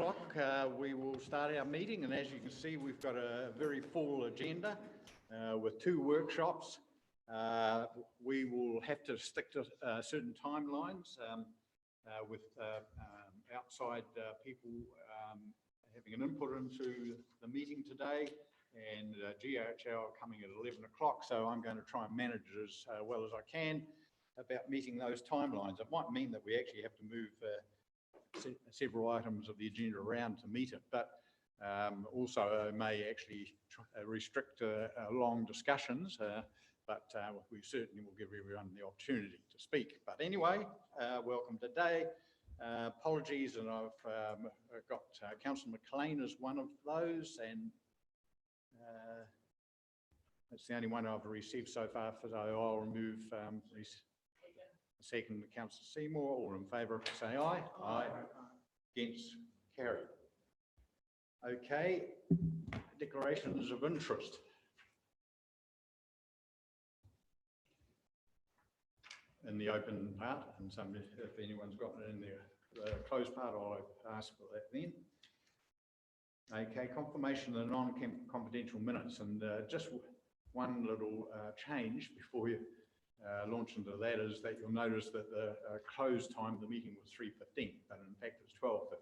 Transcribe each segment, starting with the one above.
We will start our meeting, and as you can see, we've got a very full agenda with 2 workshops. We will have to stick to certain timelines with outside people having an input into the meeting today, and GHL coming at 11 o'clock, so I'm going to try and manage it as well as I can about meeting those timelines. It might mean that we actually have to move several items of the agenda around to meet it, but also may actually restrict long discussions, but we certainly will give everyone the opportunity to speak. But anyway, welcome today. Apologies, and I've got Councillor McLean as one of those, and that's the only one I've received so far, so I'll remove second, Councillor Seymour. All in favour, say aye. Aye. Against, carried. Okay, declarations of interest. In the open part, and some, if anyone's got it in the closed part, I'll ask for that then. Okay, confirmation of the non-confidential minutes, and just one little change before you launch into that is that you'll notice that the close time of the meeting was 3:15, but in fact it's 12:15.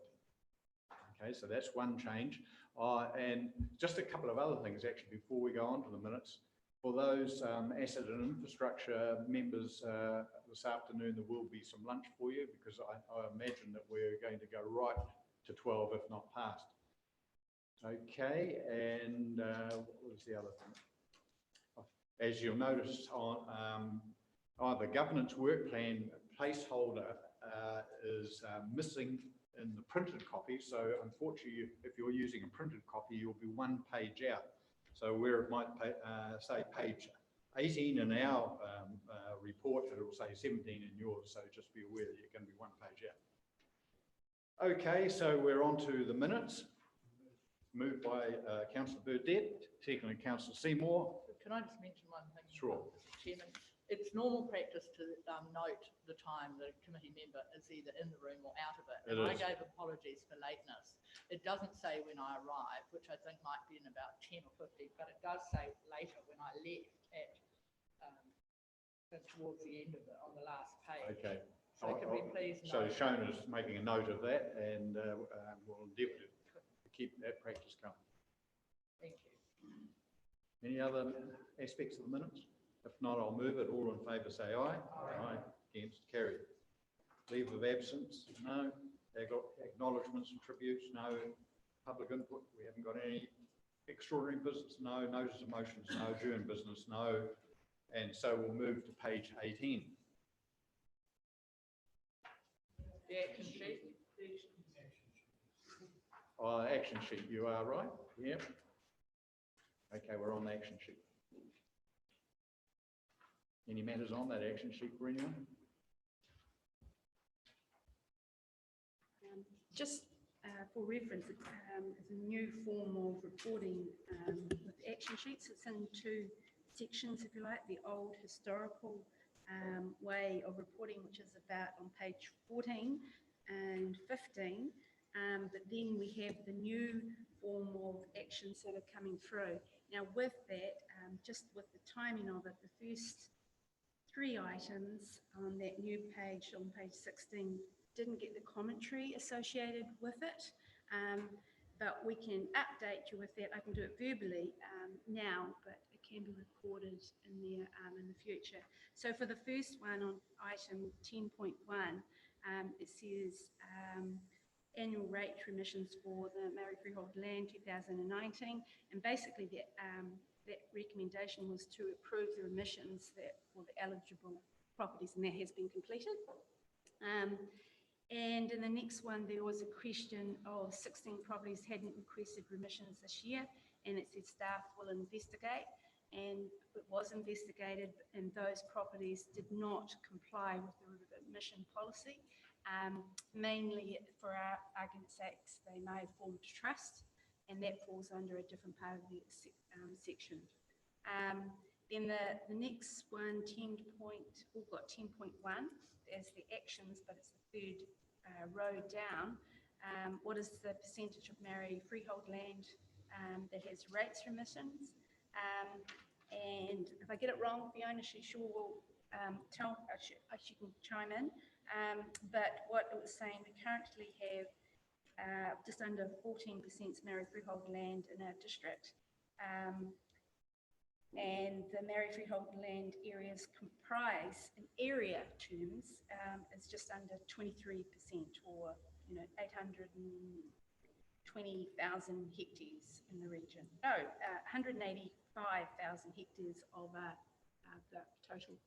Okay, so that's one change. And just a couple of other things actually before we go on to the minutes. For those asset and infrastructure members this afternoon, there will be some lunch for you, because I imagine that we're going to go right to 12, if not past. Okay, and what was the other thing? As you'll notice on the governance work plan placeholder is missing in the printed copy. So unfortunately, if you're using a printed copy, you'll be 1 page out. So where it might say page 18 in our report, it will say 17 in yours. So just be aware that you're going to be 1 page out. Okay, so we're on to the minutes. Moved by Councillor Burdett, secondly Councillor Seymour. Can I just mention one thing? Sure. Mr. Chairman, it's normal practice to note the time the committee member is either in the room or out of it. And I gave apologies for lateness. It doesn't say when I arrived, which I think might be in about 10 or 15, but it does say later when I left at towards the end of it on the last page. Okay. So can we please note? So Shona's making a note of that, and we'll endeavour to keep that practice going. Thank you. Any other aspects of the minutes? If not, I'll move it. All in favour say aye. Aye. Aye. Against, carried. Leave of absence, no. Acknowledgements and tributes, no. Public input, we haven't got any. Extraordinary business, no. Notice of motions, no. Adjourned business, no. And so we'll move to page 18. The action sheet. Oh, action sheet, you are right. Yep. Okay, we're on the action sheet. Any matters on that action sheet for anyone? Just for reference, it's a new form of reporting with action sheets. It's in 2 sections, if you like. The old historical way of reporting, which is about on page 14 and 15. But then we have the new form of actions that are coming through. Now with that, just with the timing of it, the first 3 items on that new page, on page 16, didn't get the commentary associated with it, but we can update you with that. I can do it verbally now, but it can be recorded in there in the future. So for the first one on item 10.1, it says annual rate remissions for the Maori Freehold Land 2019, and basically that recommendation was to approve the remissions for the eligible properties, and that has been completed. And in the next one, there was a question of 16 properties hadn't requested remissions this year, and it said staff will investigate, and it was investigated, and those properties did not comply with the remission policy. Mainly, for our argument's sake, they may have formed a trust, and that falls under a different part of the section. Then the next one, 10 point, we've got 10.1 as the actions, but it's the third row down. what is the percentage of Maori freehold land that has rates remissions? And if I get it wrong, Fiona, she sure will she can chime in. But what it was saying, we currently have just under 14% Maori freehold land in our district. And the Maori freehold land areas comprise, in area terms, is just under 23%, or 820,000 hectares in the region. No, 185,000 hectares of the total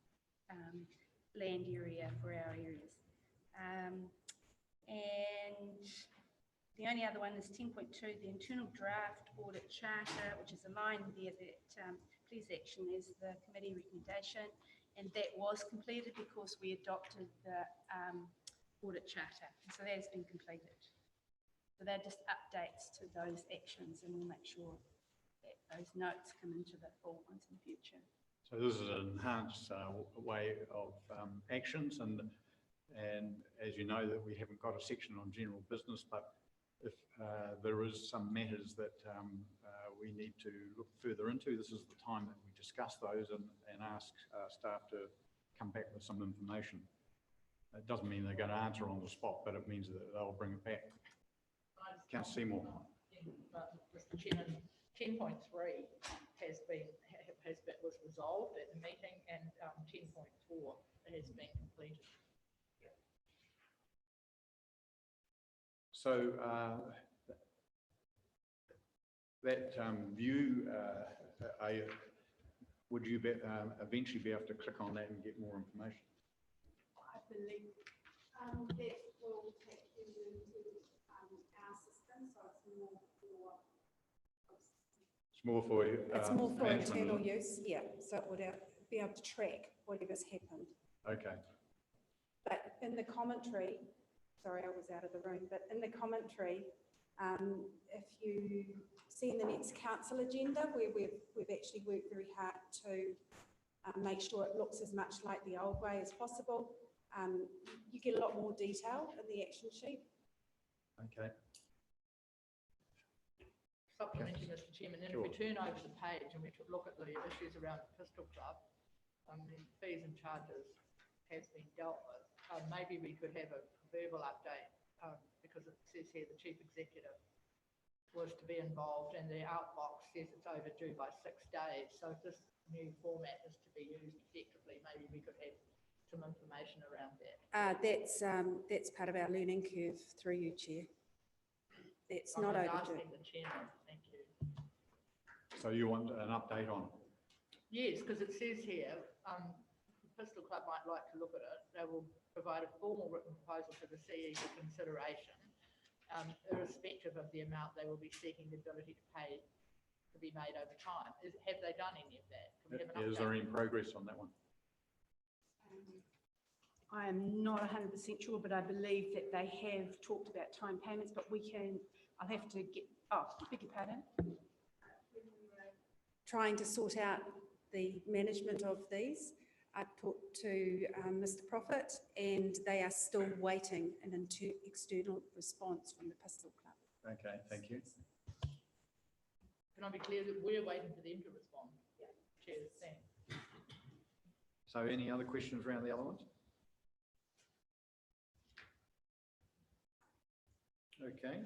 land area for our areas. And the only other one is 10.2, the internal draft audit charter, which is a line there that please action is the committee recommendation, and that was completed because we adopted the audit charter. So that has been completed. So they're just updates to those actions, and we'll make sure that those notes come into the full ones in the future. So this is an enhanced way of actions, and as you know, that we haven't got a section on general business, but if there is some matters that we need to look further into, this is the time that we discuss those and ask staff to come back with some information. It doesn't mean they're going to answer on the spot, but it means that they'll bring it back. Councillor Seymour. Mr. Chairman, 10.3 was resolved at the meeting, and 10.4 has been completed. So that view, would you eventually be able to click on that and get more information? I believe that will take you into our system, so it's more for it's more for management. internal use, yeah. So it would be able to track whatever's happened. Okay. But in the commentary, sorry, I was out of the room, but in the commentary, if you see in the next council agenda, where we've actually worked very hard to make sure it looks as much like the old way as possible, you get a lot more detail in the action sheet. Okay. Supplementing, Mr. Chairman, and if we turn over the page and we look at the issues around the Pistol Club, the fees and charges has been dealt with. Maybe we could have a verbal update because it says here the chief executive was to be involved, and the outbox says it's overdue by 6 days. So if this new format is to be used effectively, maybe we could have some information around that. That's part of our learning curve through you, Chair. It's not overdue. Asking the chairman, thank you. So you want an update on it? Yes, because it says here, the Pistol Club might like to look at it. They will provide a formal written proposal to the CE for consideration, irrespective of the amount they will be seeking the ability to pay to be made over time. Have they done any of that? Can we have an update? Is there any progress on that one? I am not 100% sure, but I believe that they have talked about time payments, but I'll have to get, beg your pardon? Trying to sort out the management of these. I talked to Mr. Prophet, and they are still waiting an external response from the Pistol Club. Okay, thank you. Can I be clear that we're waiting for them to respond? Yeah. Cheers, thanks. So any other questions around the other ones? Okay.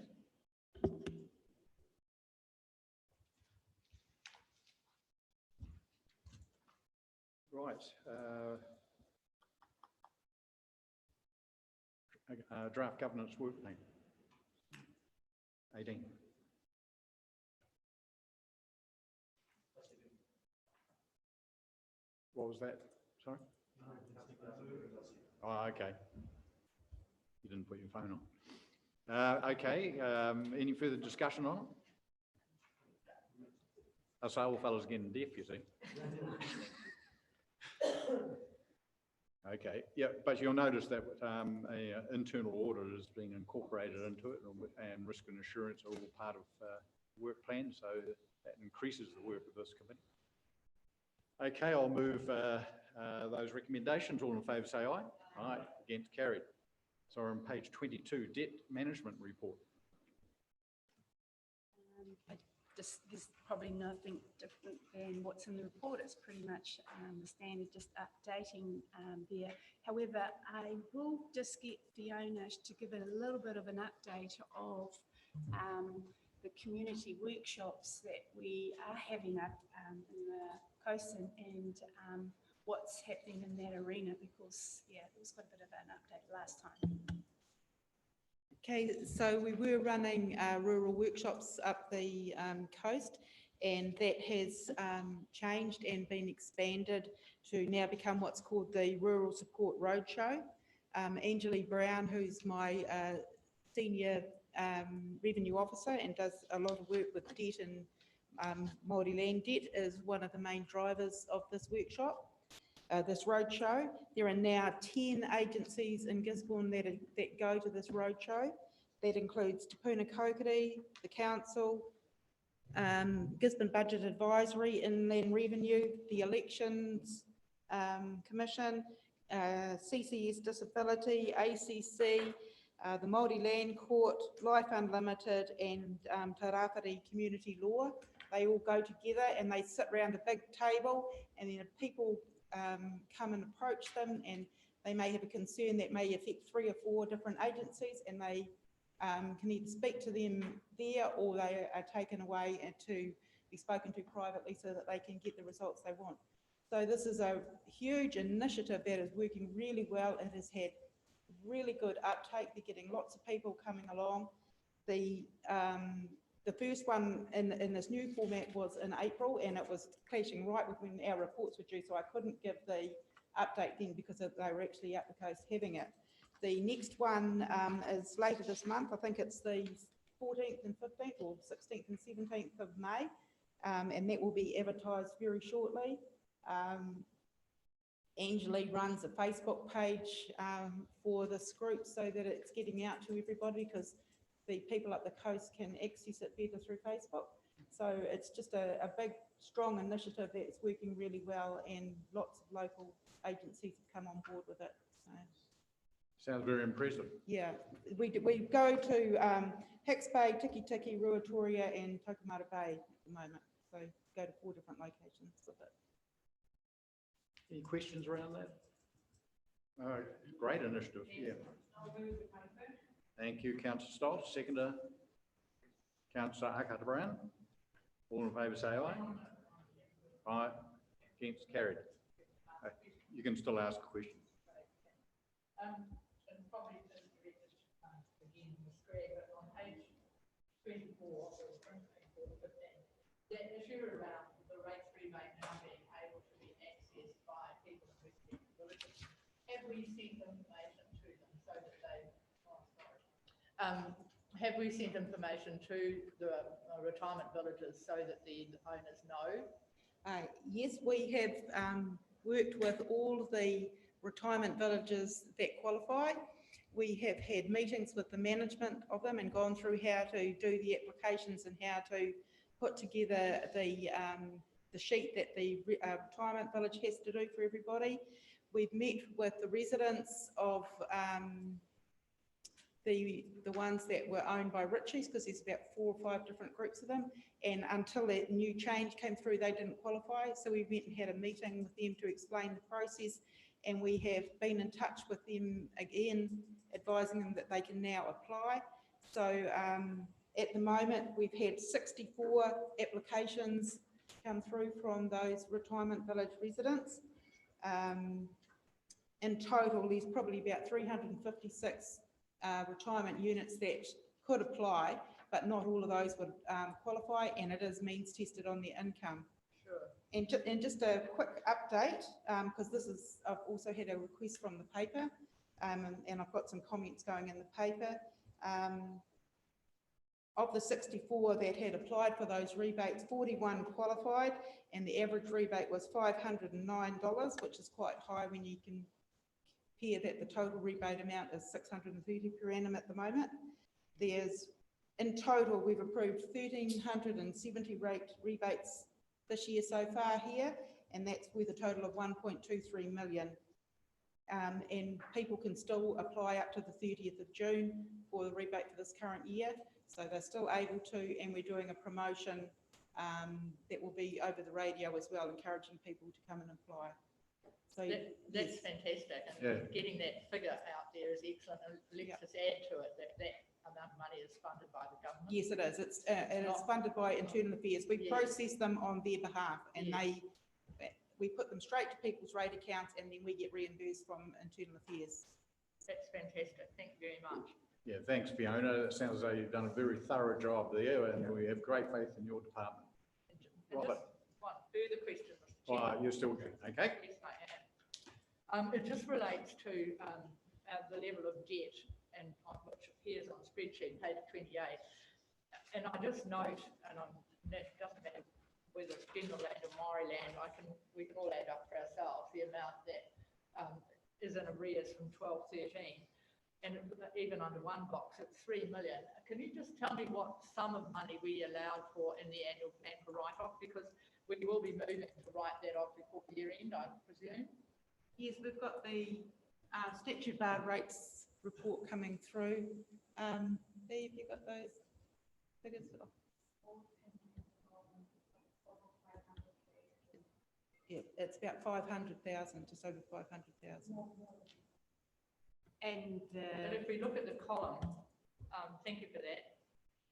Right. Draft governance work plan. 18. What was that? Sorry? Oh, okay. You didn't put your phone on. Okay, any further discussion on it? I say all fellas getting deaf, you see. Okay, yeah, but you'll notice that an internal audit has been incorporated into it, and risk and assurance are all part of work plan, so that increases the work of this committee. Okay, I'll move those recommendations. All in favour say aye. Aye, against carried. So on page 22, debt management report. There's probably nothing different than what's in the report. It's pretty much the standard, just updating there. However, I will just get Fiona to give it a little bit of an update of the community workshops that we are having up in the coast and what's happening in that arena, because, yeah, there was quite a bit of an update last time. Okay, so we were running rural workshops up the coast, and that has changed and been expanded to now become what's called the Rural Support Roadshow. Angelie Brown, who's my senior revenue officer and does a lot of work with debt and Māori land debt, is one of the main drivers of this workshop. This roadshow. There are now 10 agencies in Gisborne that go to this roadshow. That includes Te Puna Kokiri, the council, Gisborne Budget Advisory, Inland Revenue, the Elections Commission, CCS Disability, ACC, the Māori Land Court, Life Unlimited, and Te Rāwhiti Community Law. They all go together and they sit around a big table, and then people come and approach them, and they may have a concern that may affect 3 or 4 different agencies, and they can either speak to them there, or they are taken away and to be spoken to privately so that they can get the results they want. So this is a huge initiative that is working really well. It has had really good uptake. They're getting lots of people coming along. The first one in this new format was in April, and it was clashing right with when our reports were due, so I couldn't give the update then because they were actually up the coast having it. The next one is later this month. I think it's the 14th and 15th or 16th and 17th of May, and that will be advertised very shortly. Angelie runs a Facebook page for this group so that it's getting out to everybody, because the people up the coast can access it better through Facebook. So it's just a big, strong initiative that's working really well, and lots of local agencies have come on board with it. So, sounds very impressive. yeah, we go to Hicks Bay, Tiki Tiki, Ruatoria, and Tokomata Bay at the moment. So go to 4 different locations with it. Any questions around that? Great initiative, yeah. Thank you, Councillor Stott. Seconder, Councillor Akata Brown. All in favour say aye. Aye. Against, carried. You can still ask a question. And probably just directed again, Ms. Gregg, but on page 24 or 15, that issue around the rates rebate now being able to be accessed by people in resident villages, have we sent information to them so that they, have we sent information to the retirement villages so that the owners know? Yes, we have worked with all of the retirement villages that qualify. We have had meetings with the management of them and gone through how to do the applications and how to put together the sheet that the retirement village has to do for everybody. We've met with the residents of the ones that were owned by Ritchie's, because there's about 4 or 5 different groups of them, and until that new change came through, they didn't qualify. So we went and had a meeting with them to explain the process, and we have been in touch with them again, advising them that they can now apply. So at the moment, we've had 64 applications come through from those retirement village residents. In total, there's probably about 356 retirement units that could apply, but not all of those would qualify, and it is means tested on their income. Sure. And just a quick update, because I've also had a request from the paper, and I've got some comments going in the paper. Of the 64 that had applied for those rebates, 41 qualified, and the average rebate was $509, which is quite high when you can compare that the total rebate amount is $630 per annum at the moment. In total, we've approved 1,370 rebates this year so far here, and that's with a total of 1.23 million. And people can still apply up to the 30th of June for the rebate for this current year. So they're still able to, and we're doing a promotion that will be over the radio as well, encouraging people to come and apply. So That's fantastic, and getting that figure out there is excellent, and let's just add to it that amount of money is funded by the government. Yes, it is. It's funded by Internal Affairs. We process them on their behalf, and we put them straight to people's rate accounts, and then we get reimbursed from Internal Affairs. That's fantastic. Thank you very much. Yeah, thanks, Fiona. It sounds as though you've done a very thorough job there, and we have great faith in your department. And Robert. just one further question, Mr. Oh, Chairman. you're still good, okay? Yes, I am. It just relates to the level of debt, and which appears on the spreadsheet, page 28. And I just note, and that doesn't matter whether it's general land or Maori land, we can all add up for ourselves the amount that is in arrears from 12-13. And even under one box, it's 3 million. Can you just tell me what sum of money we allowed for in the annual plan for write-off? Because we will be moving to write that off before year end, I presume. Yes, we've got the statute bar rates report coming through. Lee, have you got those figures? Yeah, it's about 500,000, just over 500,000. And but if we look at the column, thank you for that.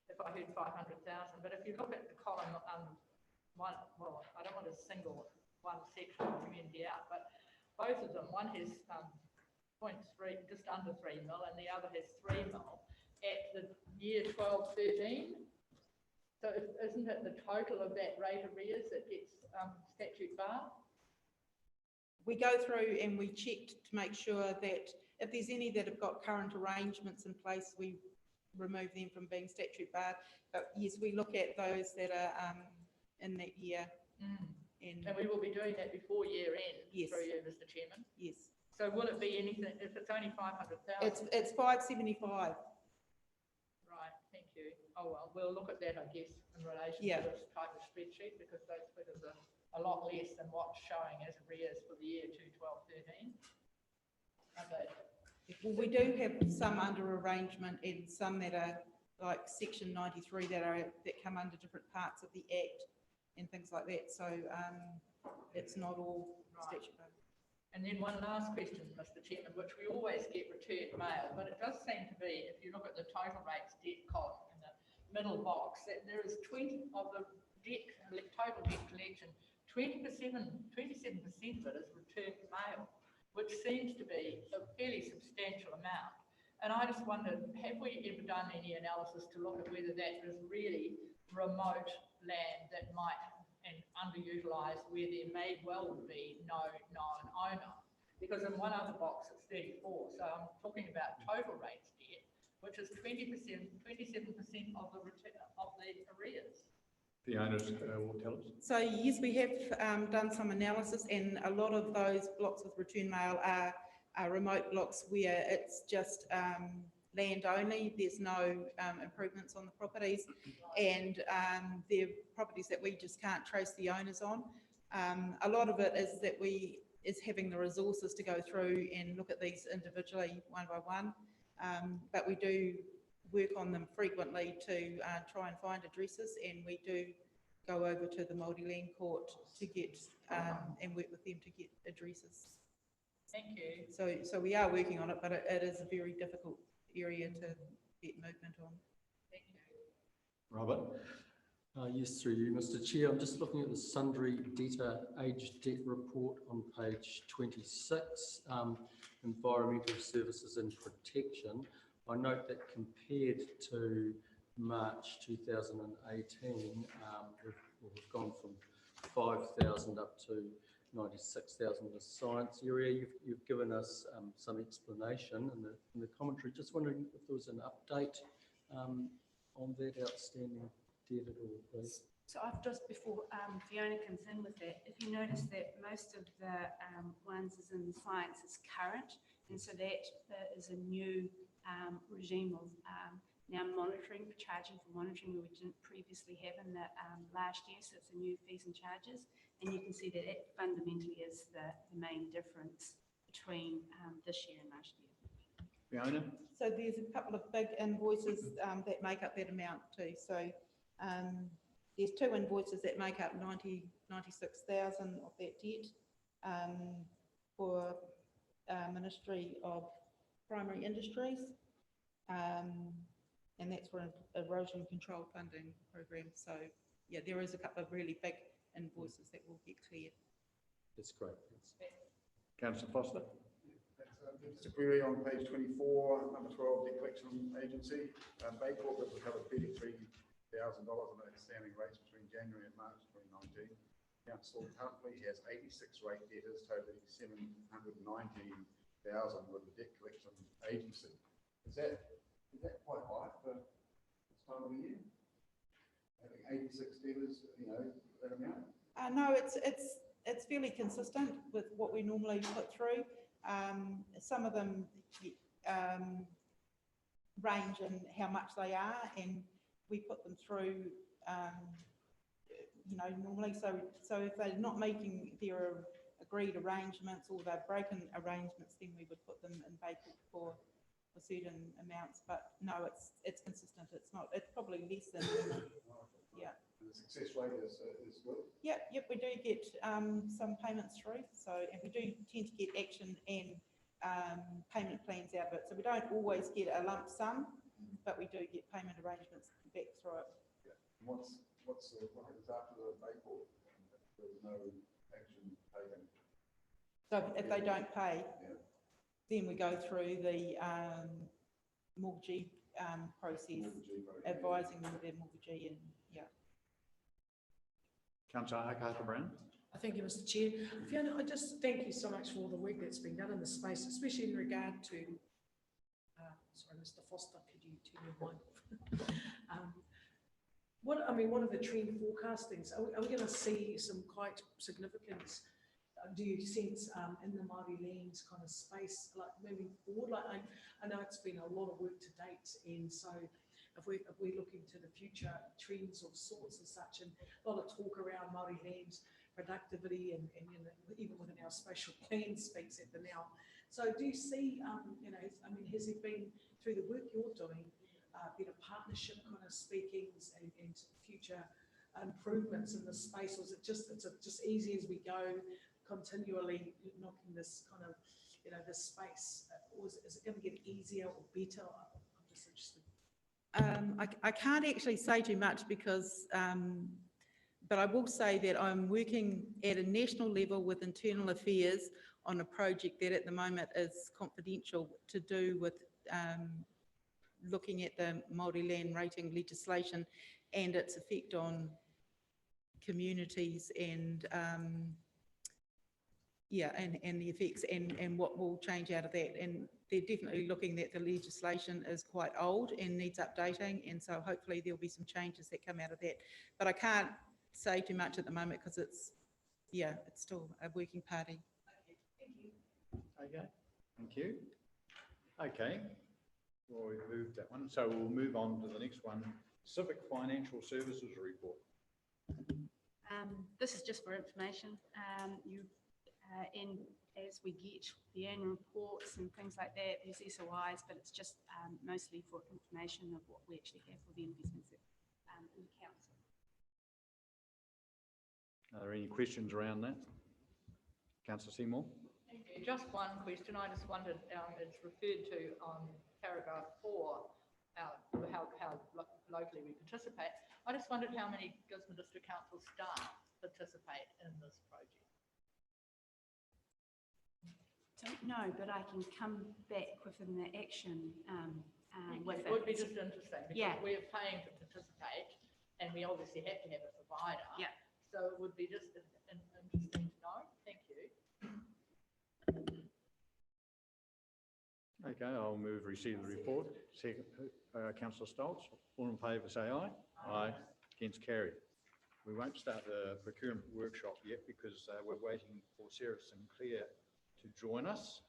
If I heard 500,000, but if you look at the column, one, well, I don't want to single one section of community out, but both of them, one has 0.3, just under 3 mil, and the other has 3 mil at the year 12-13. So isn't it the total of that rate arrears that gets statute bar? We go through and we checked to make sure that if there's any that have got current arrangements in place, we remove them from being statute barred. But yes, we look at those that are in that year. And we will be doing that before year end. Yes. Through you, Mr. Chairman. Yes. So will it be anything, if it's only 500,000? It's 575. Right, thank you. Oh, well, we'll look at that, I guess, in relation to this type of spreadsheet, because those figures are a lot less than what's showing as arrears for the year 12-13. Okay. Well, we do have some under arrangement and some that are like section 93 that come under different parts of the Act and things like that. So it's not all statute barred. And then one last question, Mr. Chairman, which we always get returned mail, but it does seem to be, if you look at the total rates debt column in the middle box, that there is 20 of the total debt collection, 27% of it is returned mail, which seems to be a fairly substantial amount. And I just wondered, have we ever done any analysis to look at whether that is really remote land that might and underutilised, where there may well be no known owner? Because in one other box it's 34, so I'm talking about total rates debt, which is 27% of the arrears. The owners will tell us. So yes, we have done some analysis, and a lot of those blocks with return mail are remote blocks where it's just land only. There's no improvements on the properties, and they're properties that we just can't trace the owners on. A lot of it is that is having the resources to go through and look at these individually one by one, but we do work on them frequently to try and find addresses, and we do go over to the Multi-Land Court to get and work with them to get addresses. Thank you. So we are working on it, but it is a very difficult area to get movement on. Thank you. Robert? Yes, through you, Mr. Chair. I'm just looking at the sundry debtor age debt report on page 26, environmental services and protection. I note that compared to March 2018, we've gone from 5,000 up to 96,000 in the science area. You've given us some explanation in the commentary. Just wondering if there was an update on that outstanding debt at all, please. So I've just, before Fiona comes in with that, if you notice that most of the ones is in science is current, and so that is a new regime of now monitoring, charging for monitoring, where we didn't previously have in the last year. So it's a new fees and charges, and you can see that it fundamentally is the main difference between this year and last year. Fiona? So there's a couple of big invoices that make up that amount too. So there's 2 invoices that make up 96,000 of that debt for Ministry of Primary Industries. And that's for an erosion control funding program. So yeah, there is a couple of really big invoices that will get cleared. That's great. Thanks. Councillor Foster? Just a query on page 24, number 12, debt collection agency. Bay Corp has recovered $33,000 in outstanding rates between January and March 2019. Council currently has 86 rate debtors totaling $719,000 with the debt collection agency. Is that quite high for this time of the year? Having 86 debtors, that amount? No, it's fairly consistent with what we normally put through. Some of them range in how much they are, and we put them through, normally. So if they're not making their agreed arrangements or they've broken arrangements, then we would put them in vacant for certain amounts. But no, it's consistent. It's probably less than, yeah. And the success rate is good? Yep, we do get some payments through. So, and we do tend to get action and payment plans out of it. So we don't always get a lump sum, but we do get payment arrangements back through it. Yeah. And what happens after the Bay Corp? There's no action taken. So if they don't pay, Yeah. then we go through the mortgagee process, advising them of their mortgagee, and yeah. Councillor Harker-Brown? Thank you, Mr. Chair. Fiona, I just thank you so much for all the work that's been done in the space, especially in regard to, sorry, Mr. Foster, could you turn your mic? What are the trend forecastings? Are we going to see some quite significant, do you sense in the Māori lands kind of space, like moving forward? Like I know it's been a lot of work to date, and so if we look into the future trends of sorts and such, and a lot of talk around Māori lands productivity and even within our spatial plan speaks at the now. So do you see, has there been, through the work you're doing, been a partnership kind of speakings and future improvements in the space, or is it just easy as we go, continually knocking this kind of, this space, or is it going to get easier or better? I'm just interested. I can't actually say too much because, but I will say that I'm working at a national level with Internal Affairs on a project that at the moment is confidential to do with looking at the Māori land rating legislation and its effect on communities and and the effects and what will change out of that. And they're definitely looking that the legislation is quite old and needs updating, and so hopefully there'll be some changes that come out of that. But I can't say too much at the moment because it's still a working party. Okay, thank you. Okay, well, we've moved that one, so we'll move on to the next one, Civic Financial Services Report. This is just for information. And as we get the annual reports and things like that, there's SOIs, but it's just mostly for information of what we actually have for the investments in the council. Are there any questions around that? Councillor Seymour? Thank you. Just one question. I just wondered, it's referred to on paragraph 4, how locally we participate. I just wondered how many Gisborne District Council staff participate in this project. Don't know, but I can come back within the action with it. It would be just interesting because Yeah. we're paying to participate and we obviously have to have a provider. Yeah. So it would be just interesting to know. Thank you. Okay, I'll move receive the report. Second, Councillor Stoltz. All in favour say aye. Aye. Against carried. We won't start the procurement workshop yet because we're waiting for Sarah Sinclair to join us.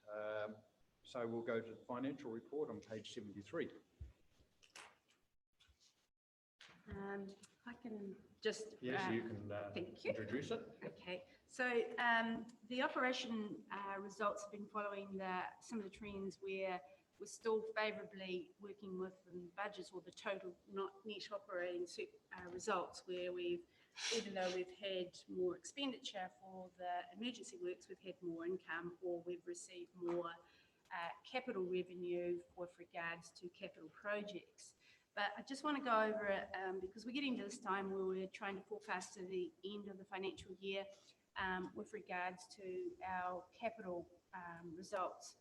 So we'll go to the financial report on page 73. I can just. Yes, you can thank you. introduce it. Okay, so the operation results have been following some of the trends where we're still favourably working within budgets or the total net operating results, where even though we've had more expenditure for the emergency works, we've had more income, or we've received more capital revenue with regards to capital projects. But I just want to go over it because we're getting to this time where we're trying to forecast to the end of the financial year with regards to our capital results.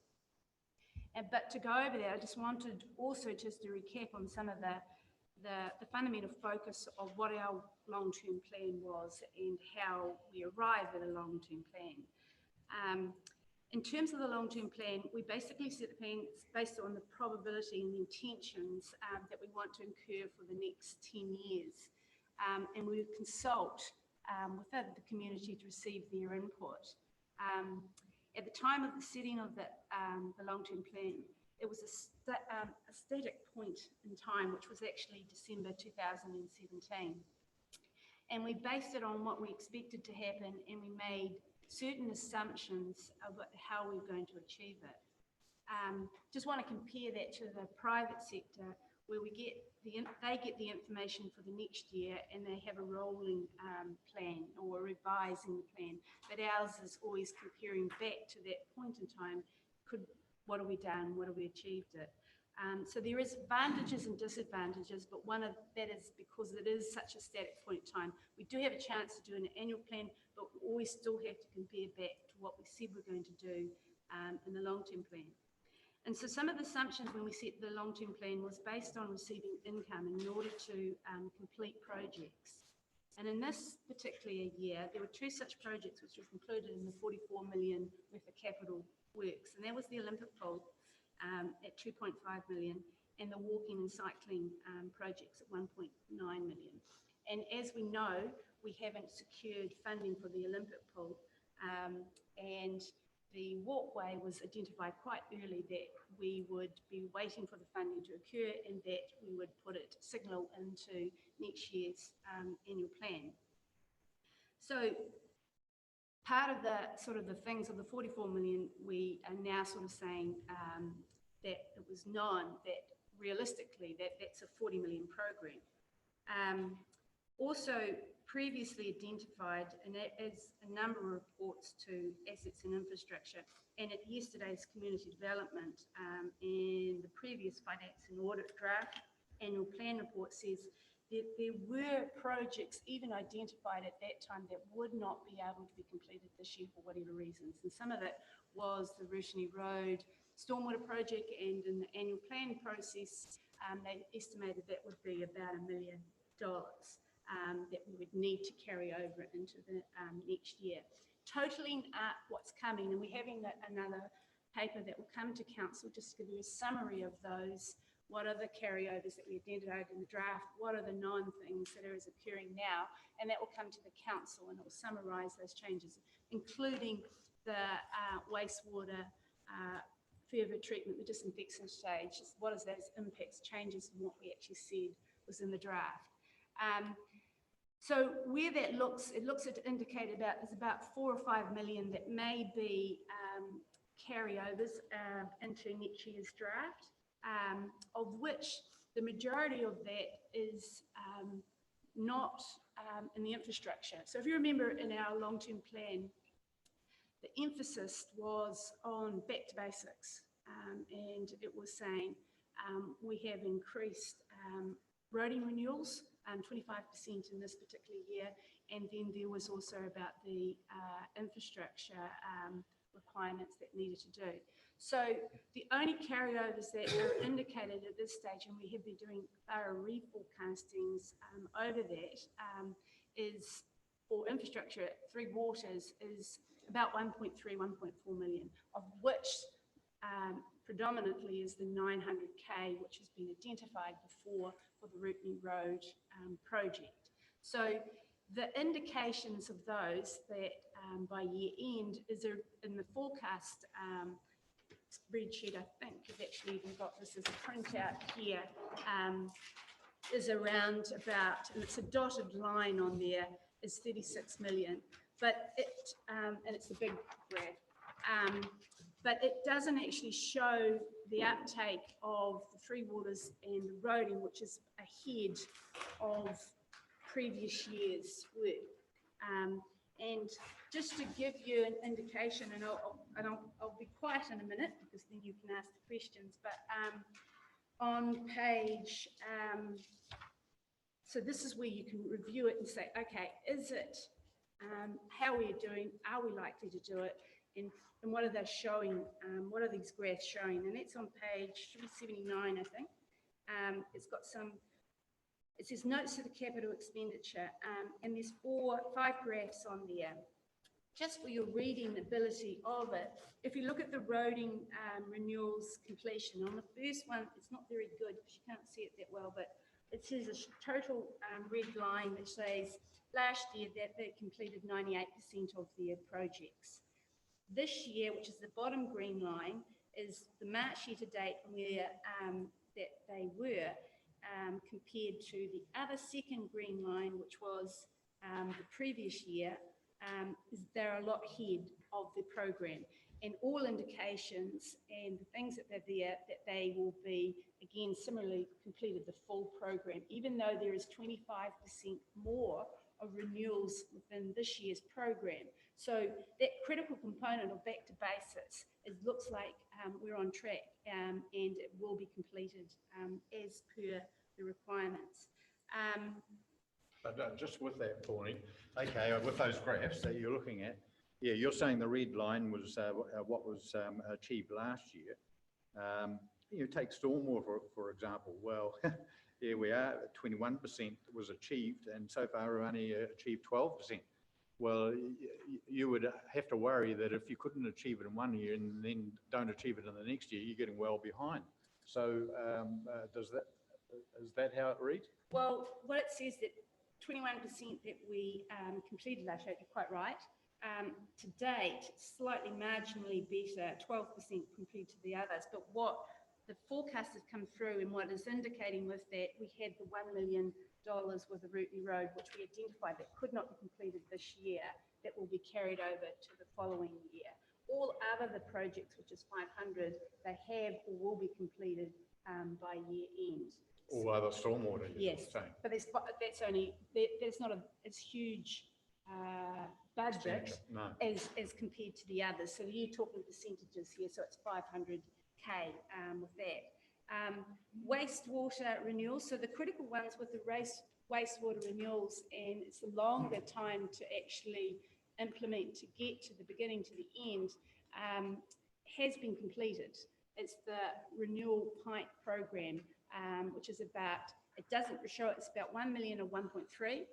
But to go over that, I just wanted also just to recap on some of the fundamental focus of what our long-term plan was and how we arrived at a long-term plan. In terms of the long-term plan, we basically set the plan based on the probability and the intentions that we want to incur for the next 10 years. And we would consult with the community to receive their input. At the time of the setting of the long-term plan, it was a static point in time, which was actually December 2017. And we based it on what we expected to happen, and we made certain assumptions about how we're going to achieve it. Just want to compare that to the private sector, where they get the information for the next year and they have a rolling plan or revising the plan. But ours is always comparing back to that point in time. What have we done? What have we achieved it? So there is advantages and disadvantages, but one of that is because it is such a static point in time. We do have a chance to do an annual plan, but we always still have to compare back to what we said we're going to do in the long-term plan. And so some of the assumptions when we set the long-term plan was based on receiving income in order to complete projects. And in this particular year, there were two such projects which were included in the 44 million worth of capital works, and that was the Olympic pool at 2.5 million and the walking and cycling projects at 1.9 million. And as we know, we haven't secured funding for the Olympic pool, and the walkway was identified quite early that we would be waiting for the funding to occur and that we would put it signal into next year's annual plan. So part of the things of the 44 million, we are now sort of saying that it was known that realistically that's a 40 million program. Also previously identified, and that is a number of reports to assets and infrastructure, and at yesterday's community development and the previous finance and audit draft annual plan report says that there were projects even identified at that time that would not be able to be completed this year for whatever reasons. And some of it was the Rushini Road stormwater project, and in the annual plan process, they estimated that would be about $1 million that we would need to carry over into the next year. Totaling up what's coming, and we're having another paper that will come to council just to give you a summary of those. What are the carryovers that we identified in the draft? What are the non-things that are occurring now? And that will come to the council and it will summarise those changes, including the wastewater further treatment, the disinfection stage. What is those impacts, changes from what we actually said was in the draft. So where that looks, it looks at indicated about, there's about 4 or 5 million that may be carryovers into next year's draft, of which the majority of that is not in the infrastructure. So if you remember in our long-term plan, the emphasis was on back to basics, and it was saying we have increased roading renewals, 25% in this particular year, and then there was also about the infrastructure requirements that needed to do. So the only carryovers that are indicated at this stage, and we have been doing thorough reforecastings over that, is for infrastructure at Three Waters is about 1.3, 1.4 million, of which predominantly is the 900K, which has been identified before for the Rushini Road project. So the indications of those that by year end is in the forecast spreadsheet. I think you've actually even got this as a printout here. is around about, and it's a dotted line on there, is 36 million. But and it's a big graph, but it doesn't actually show the uptake of the Three Waters and the roading, which is ahead of previous year's work. And just to give you an indication, and I'll be quiet in a minute because then you can ask the questions, but on page, so this is where you can review it and say, okay, is it, how are we doing? Are we likely to do it? And what are they showing? What are these graphs showing? And it's on page 79, I think. It's got some, it says notes to the capital expenditure, and there's 5 graphs on there. Just for your reading ability of it, if you look at the roading renewals completion, on the first one, it's not very good because you can't see it that well, but it says a total red line which says last year that they completed 98% of their projects. This year, which is the bottom green line, is the March year to date where that they were compared to the other second green line, which was the previous year. They're a lot ahead of the program, and all indications and the things that they're there that they will be again similarly completed the full program, even though there is 25% more of renewals within this year's program. So that critical component of back to basics, it looks like we're on track, and it will be completed as per the requirements. But just with that, Pawnee, okay, with those graphs that you're looking at, yeah, you're saying the red line was what was achieved last year. You take stormwater, for example. Well, here we are, 21% was achieved, and so far we've only achieved 12%. Well, you would have to worry that if you couldn't achieve it in one year and then don't achieve it in the next year, you're getting well behind. So is that how it reads? Well, what it says that 21% that we completed last year, you're quite right. To date, slightly marginally better, 12% compared to the others. But what the forecast has come through and what is indicating was that we had the $1 million with the Rootney Road, which we identified that could not be completed this year, that will be carried over to the following year. All other the projects, which is 500, they have or will be completed by year end. All other stormwater, yes, but that's only, there's not a huge budget no. as compared to the others. So you're talking percentages here, so it's 500K with that. Wastewater renewals, so the critical ones with the wastewater renewals, and it's a longer time to actually implement to get to the beginning to the end, has been completed. It's the renewal pipe program, which is about, it doesn't show it's about 1 million or 1.3.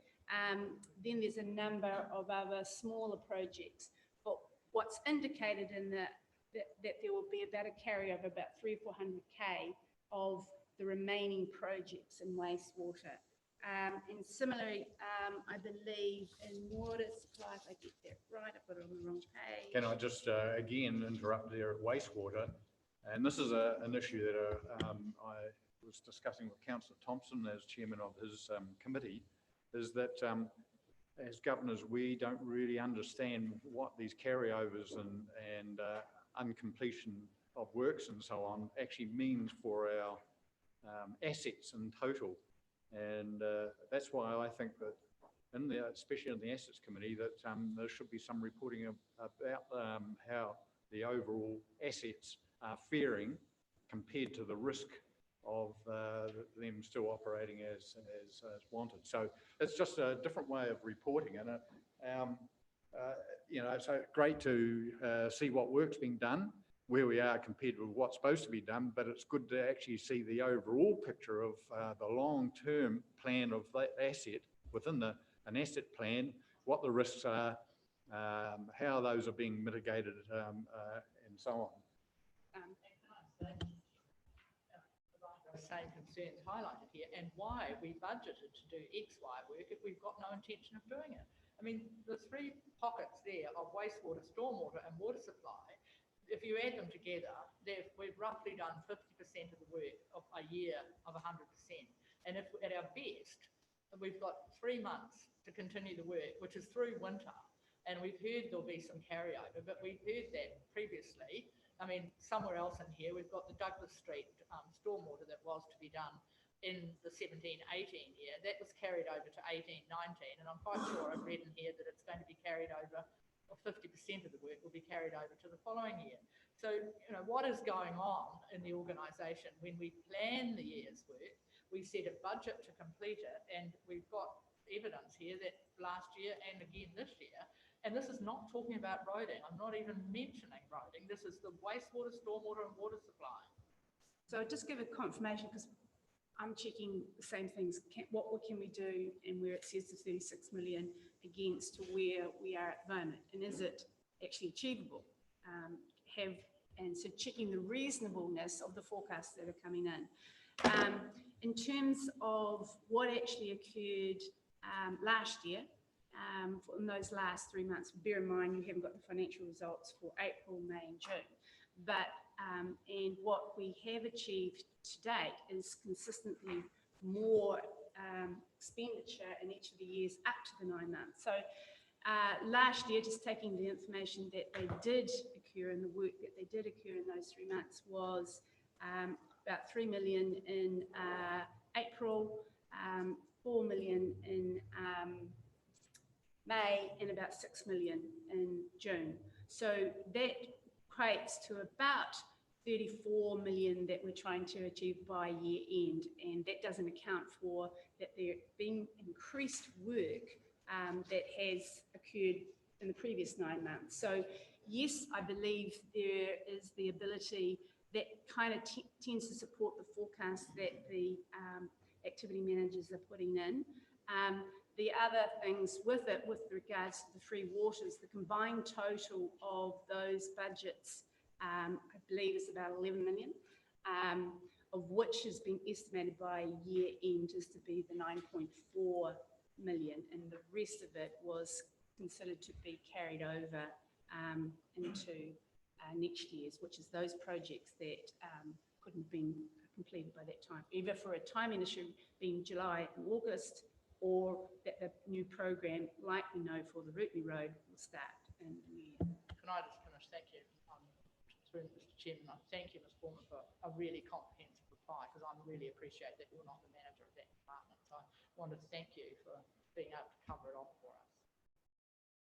Then there's a number of other smaller projects, but what's indicated in that there will be about a carryover, about 300 or 400K of the remaining projects in wastewater. And similarly, I believe in water supply, if I get that right, I've got it on the wrong page. Can I just again interrupt there at wastewater? And this is an issue that I was discussing with Councillor Thompson as chairman of his committee, is that as governors, we don't really understand what these carryovers and uncompletion of works and so on actually means for our assets in total. And that's why I think that especially in the assets committee, that there should be some reporting about how the overall assets are faring compared to the risk of them still operating as wanted. So it's just a different way of reporting, and you know, it's great to see what work's being done, where we are compared with what's supposed to be done, but it's good to actually see the overall picture of the long-term plan of that asset within an asset plan, what the risks are, how those are being mitigated, and so on. Same concerns highlighted here, and why we budgeted to do X, Y work if we've got no intention of doing it. I mean, the 3 pockets there of wastewater, stormwater and water supply, if you add them together, we've roughly done 50% of the work of a year of 100%. And if at our best, we've got 3 months to continue the work, which is through winter. And we've heard there'll be some carryover, but we've heard that previously. I mean, somewhere else in here, we've got the Douglas Street stormwater that was to be done in the 17-18 year. That was carried over to 18-19, and I'm quite sure I've read in here that it's going to be carried over, or 50% of the work will be carried over to the following year. So, you know, what is going on in the organisation when we plan the year's work, we set a budget to complete it, and we've got evidence here that last year and again this year, and this is not talking about roading. I'm not even mentioning roading. This is the wastewater, stormwater and water supply. So just give a confirmation, because I'm checking the same things. What can we do, and where it says the 36 million against to where we are at the moment, and is it actually achievable? And so checking the reasonableness of the forecasts that are coming in. In terms of what actually occurred last year, in those last 3 months, bear in mind you haven't got the financial results for April, May and June, but and what we have achieved to date is consistently more expenditure in each of the years up to the 9 months. So last year, just taking the information that they did occur and the work that they did occur in those 3 months was about 3 million in April, 4 million in May, and about 6 million in June. So that equates to about 34 million that we're trying to achieve by year end, and that doesn't account for that there being increased work that has occurred in the previous 9 months. So yes, I believe there is the ability that kind of tends to support the forecast that the activity managers are putting in. The other things with it, with regards to the free waters, the combined total of those budgets, I believe is about 11 million, of which has been estimated by year end is to be the 9.4 million, and the rest of it was considered to be carried over into next year's, which is those projects that couldn't have been completed by that time, either for a timing issue being July and August, or that the new program, like we know for the Rootney Road, will start in the new year. Can I just finish? Thank you. Through Mr. Chairman, I thank you, Ms. Foreman, for a really comprehensive reply, because I really appreciate that you're not the manager of that department. So I wanted to thank you for being able to cover it off for us.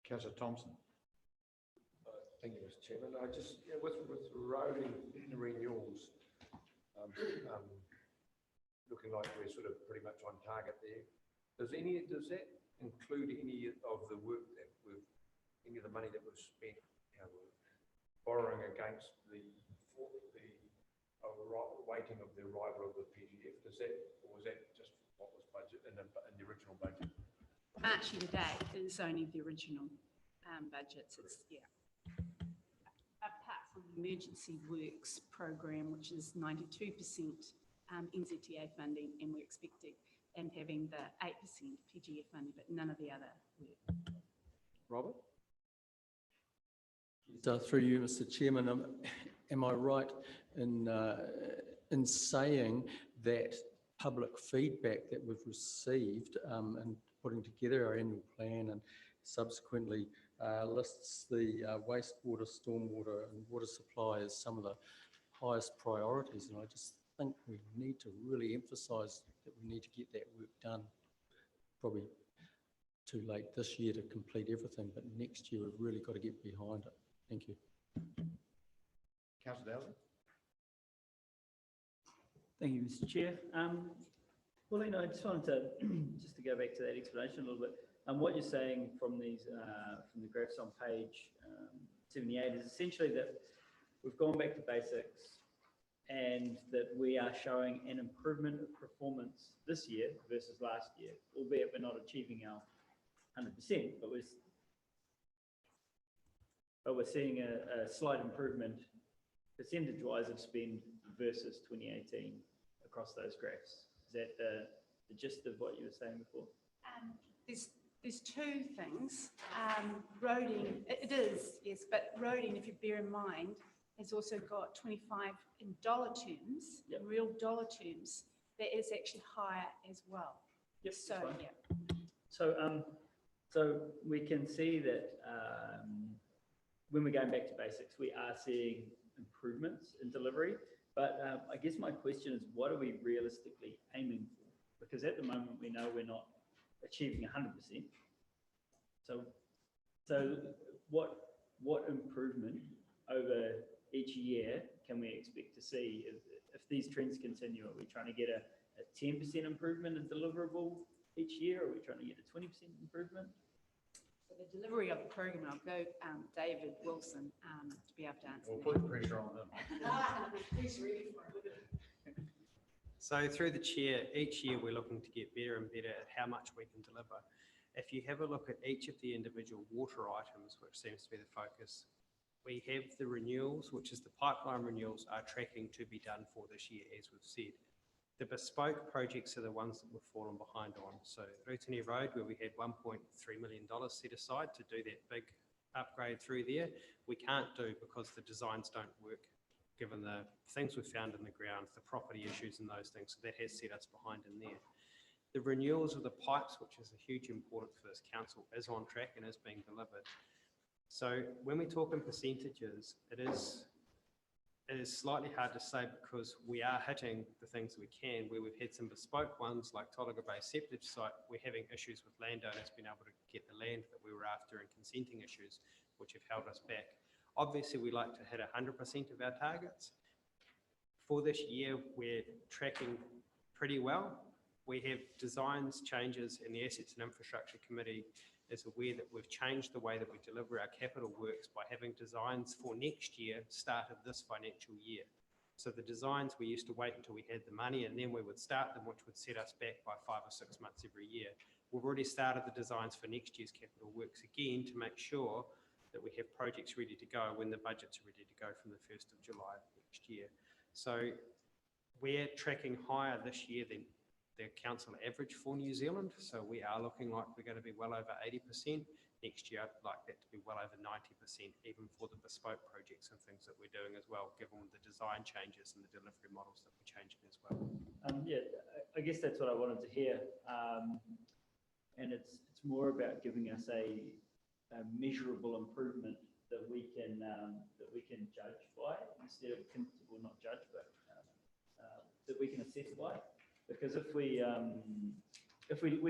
Councillor Thompson. Thank you, Mr. Chairman. I just, with roading renewals, looking like we're sort of pretty much on target there. Does that include any of the work that any of the money that was spent, borrowing against the waiting of the arrival of the PGF? Or was that just what was budgeted in the original budget? Actually, today is only the original budgets. It's, apart from the emergency works program, which is 92% NZTA funding, and we're expecting and having the 8% PGF funding, but none of the other work. Robert? So through you, Mr. Chairman, am I right in saying that public feedback that we've received and putting together our annual plan and subsequently lists the wastewater, stormwater and water supply as some of the highest priorities, and I just think we need to really emphasise that we need to get that work done. Probably too late this year to complete everything, but next year we've really got to get behind it. Thank you. Councillor Dowling. Thank you, Mr. Chair. Pauline, I just wanted to just to go back to that explanation a little bit. What you're saying from these from the graphs on page 78 is essentially that we've gone back to basics and that we are showing an improvement of performance this year versus last year, albeit we're not achieving our 100%, but we're seeing a slight improvement percentage-wise of spend versus 2018 across those graphs. Is that the gist of what you were saying before? There's two things. Roading, it is, yes, but roading, if you bear in mind, has also got 25 in dollar terms, in real dollar terms, that is actually higher as well. Yep, So, that's fine. yeah. So we can see that when we're going back to basics, we are seeing improvements in delivery. But I guess my question is, what are we realistically aiming for? Because at the moment, we know we're not achieving 100%. So what improvement over each year can we expect to see? If these trends continue, are we trying to get a 10% improvement in deliverable each year? Or are we trying to get a 20% improvement? For the delivery of the program, I'll go David Wilson to be able to answer We'll that. put the pressure on them. He's ready for it. So through the chair, each year we're looking to get better and better at how much we can deliver. If you have a look at each of the individual water items, which seems to be the focus, we have the renewals, which is the pipeline renewals are tracking to be done for this year, as we've said. The bespoke projects are the ones that we've fallen behind on. So Rutini Road, where we had $1.3 million set aside to do that big upgrade through there, we can't do because the designs don't work, given the things we've found in the ground, the property issues and those things. So that has set us behind in there. The renewals of the pipes, which is a huge importance for this council, is on track and is being delivered. So when we talk in percentages, it is slightly hard to say because we are hitting the things we can, where we've had some bespoke ones like Tolaga Bay Septic Site. We're having issues with landowners being able to get the land that we were after and consenting issues, which have held us back. Obviously, we like to hit 100% of our targets. For this year, we're tracking pretty well. We have designs changes, and the Assets and Infrastructure Committee is aware that we've changed the way that we deliver our capital works by having designs for next year started this financial year. So the designs, we used to wait until we had the money and then we would start them, which would set us back by 5 or 6 months every year. We've already started the designs for next year's capital works again to make sure that we have projects ready to go when the budgets are ready to go from the 1st of July next year. So we're tracking higher this year than the council average for New Zealand. So we are looking like we're going to be well over 80%. Next year, I'd like that to be well over 90%, even for the bespoke projects and things that we're doing as well, given the design changes and the delivery models that we're changing as well. Yeah, I guess that's what I wanted to hear. And it's more about giving us a measurable improvement that we can judge by instead of, well, not judge, but that we can assess by. Because if we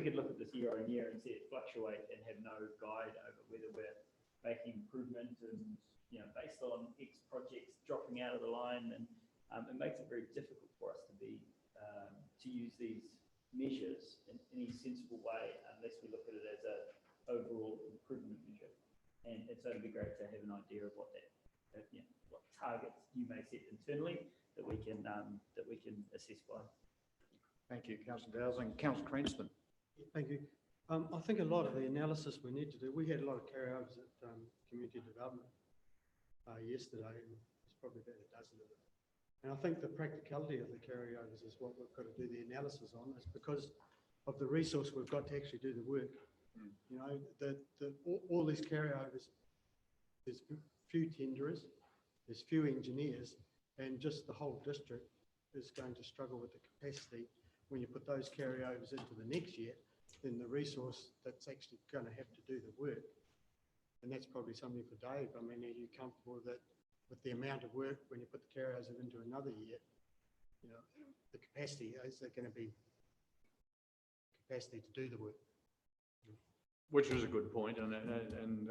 could look at this year on year and see it fluctuate and have no guide over whether we're making improvement and, you know, based on X projects dropping out of the line, and it makes it very difficult for us to use these measures in any sensible way unless we look at it as a overall improvement measure. And so it'd be great to have an idea of what what targets you may set internally that we can assess by. Thank you, Councillor Dowsing. Councillor Cranston. Thank you. I think a lot of the analysis we need to do, we had a lot of carryovers at community development yesterday, and there's probably about a dozen of them. And I think the practicality of the carryovers is what we've got to do the analysis on. It's because of the resource we've got to actually do the work. You know, all these carryovers, there's few tenderers, there's few engineers, and just the whole district is going to struggle with the capacity. When you put those carryovers into the next year, then the resource that's actually going to have to do the work. And that's probably something for Dave. I mean, are you comfortable that with the amount of work when you put the carryovers into another year, you know, the capacity, is there going to be capacity to do the work? Which is a good point, and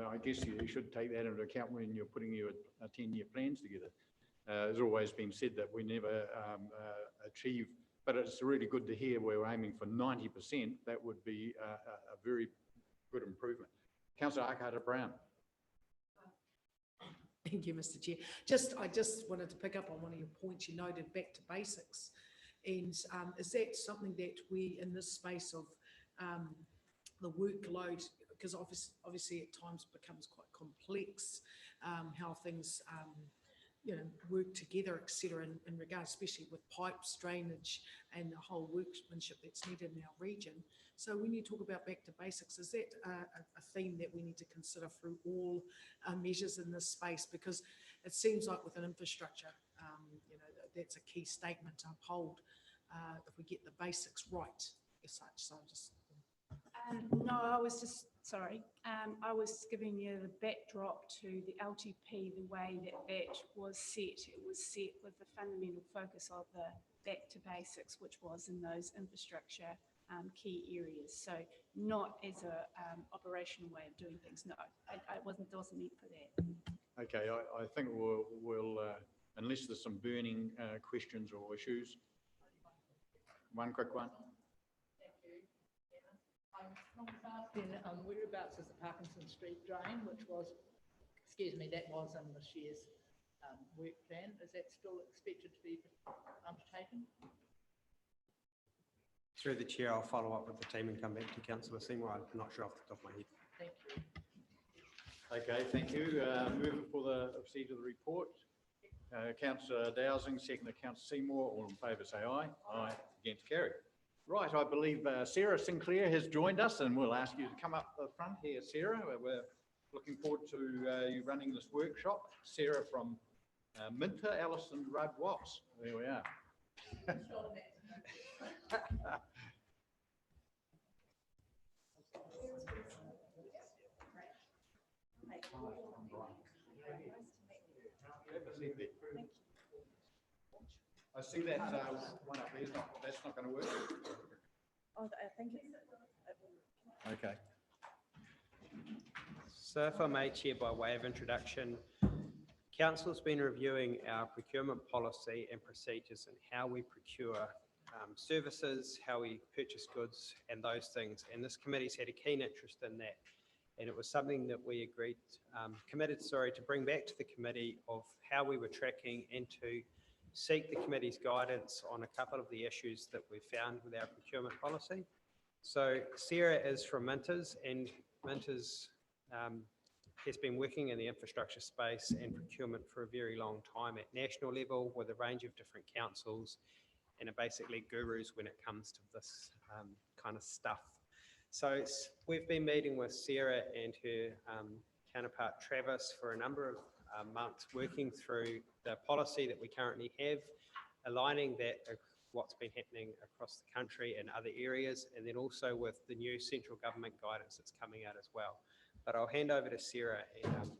I guess you should take that into account when you're putting your 10-year plans together. It's always been said that we never achieve, but it's really good to hear we're aiming for 90%. That would be a very good improvement. Councillor Arcata-Brown. Thank you, Mr. Chair. I just wanted to pick up on one of your points you noted, back to basics. And is that something that we, in this space of the workload, because obviously at times becomes quite complex, how things work together, etc., in regards, especially with pipes, drainage, and the whole workmanship that's needed in our region. So when you talk about back to basics, is that a theme that we need to consider through all measures in this space? Because it seems like with an infrastructure, that's a key statement to uphold. if we get the basics right as such, so just. No, I was just, sorry, I was giving you the backdrop to the LTP, the way that that was set. It was set with the fundamental focus of the back to basics, which was in those infrastructure key areas. So not as a operational way of doing things. No, it wasn't meant for that. Okay, I think we'll unless there's some burning questions or issues. One quick one. Thank you. I was asking, whereabouts is the Parkinson Street drain, which was, excuse me, that was in this year's work plan. Is that still expected to be undertaken? Through the chair, I'll follow up with the team and come back to councillor Seymour. I'm not sure off the top of my head. Thank you. Okay, thank you. Moving for the receipt of the report. Councillor Dowsing, second to Councillor Seymour. All in favour say aye. Aye. Against, carried. Right, I believe Sarah Sinclair has joined us, and we'll ask you to come up the front here, Sarah. We're looking forward to you running this workshop. Sarah from Minter, Alison Rudd Watts. There we are. I see that one up there, that's not going to work. Oh, I think it's. Okay. So if I may, Chair, by way of introduction, Council's been reviewing our procurement policy and procedures and how we procure services, how we purchase goods and those things. And this committee's had a keen interest in that. And it was something that we agreed, committed to bring back to the committee of how we were tracking and to seek the committee's guidance on a couple of the issues that we found with our procurement policy. So Sarah is from Minters, and Minters has been working in the infrastructure space and procurement for a very long time at national level with a range of different councils, and are basically gurus when it comes to this kind of stuff. So we've been meeting with Sarah and her counterpart Travis for a number of months, working through the policy that we currently have, aligning that what's been happening across the country and other areas, and then also with the new central government guidance that's coming out as well. But I'll hand over to Sarah and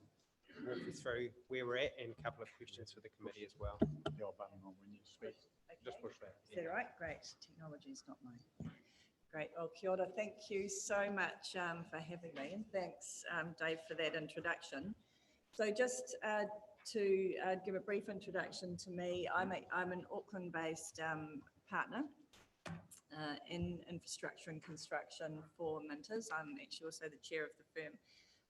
walk you through where we're at and a couple of questions for the committee as well. Your button on when you speak. Just push that. Is that right? Great. Technology is not mine. Great. Well, kia ora. Thank you so much for having me, and thanks, Dave, for that introduction. So just to give a brief introduction to me, I'm an Auckland-based partner in infrastructure and construction for Minters. I'm actually also the chair of the firm.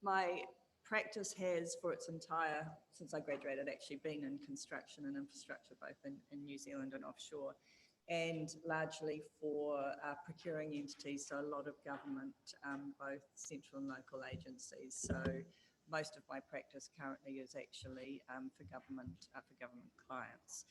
My practice has, for its entire, since I graduated, actually been in construction and infrastructure, both in New Zealand and offshore, and largely for procuring entities, so a lot of government, both central and local agencies. So most of my practice currently is actually for government clients.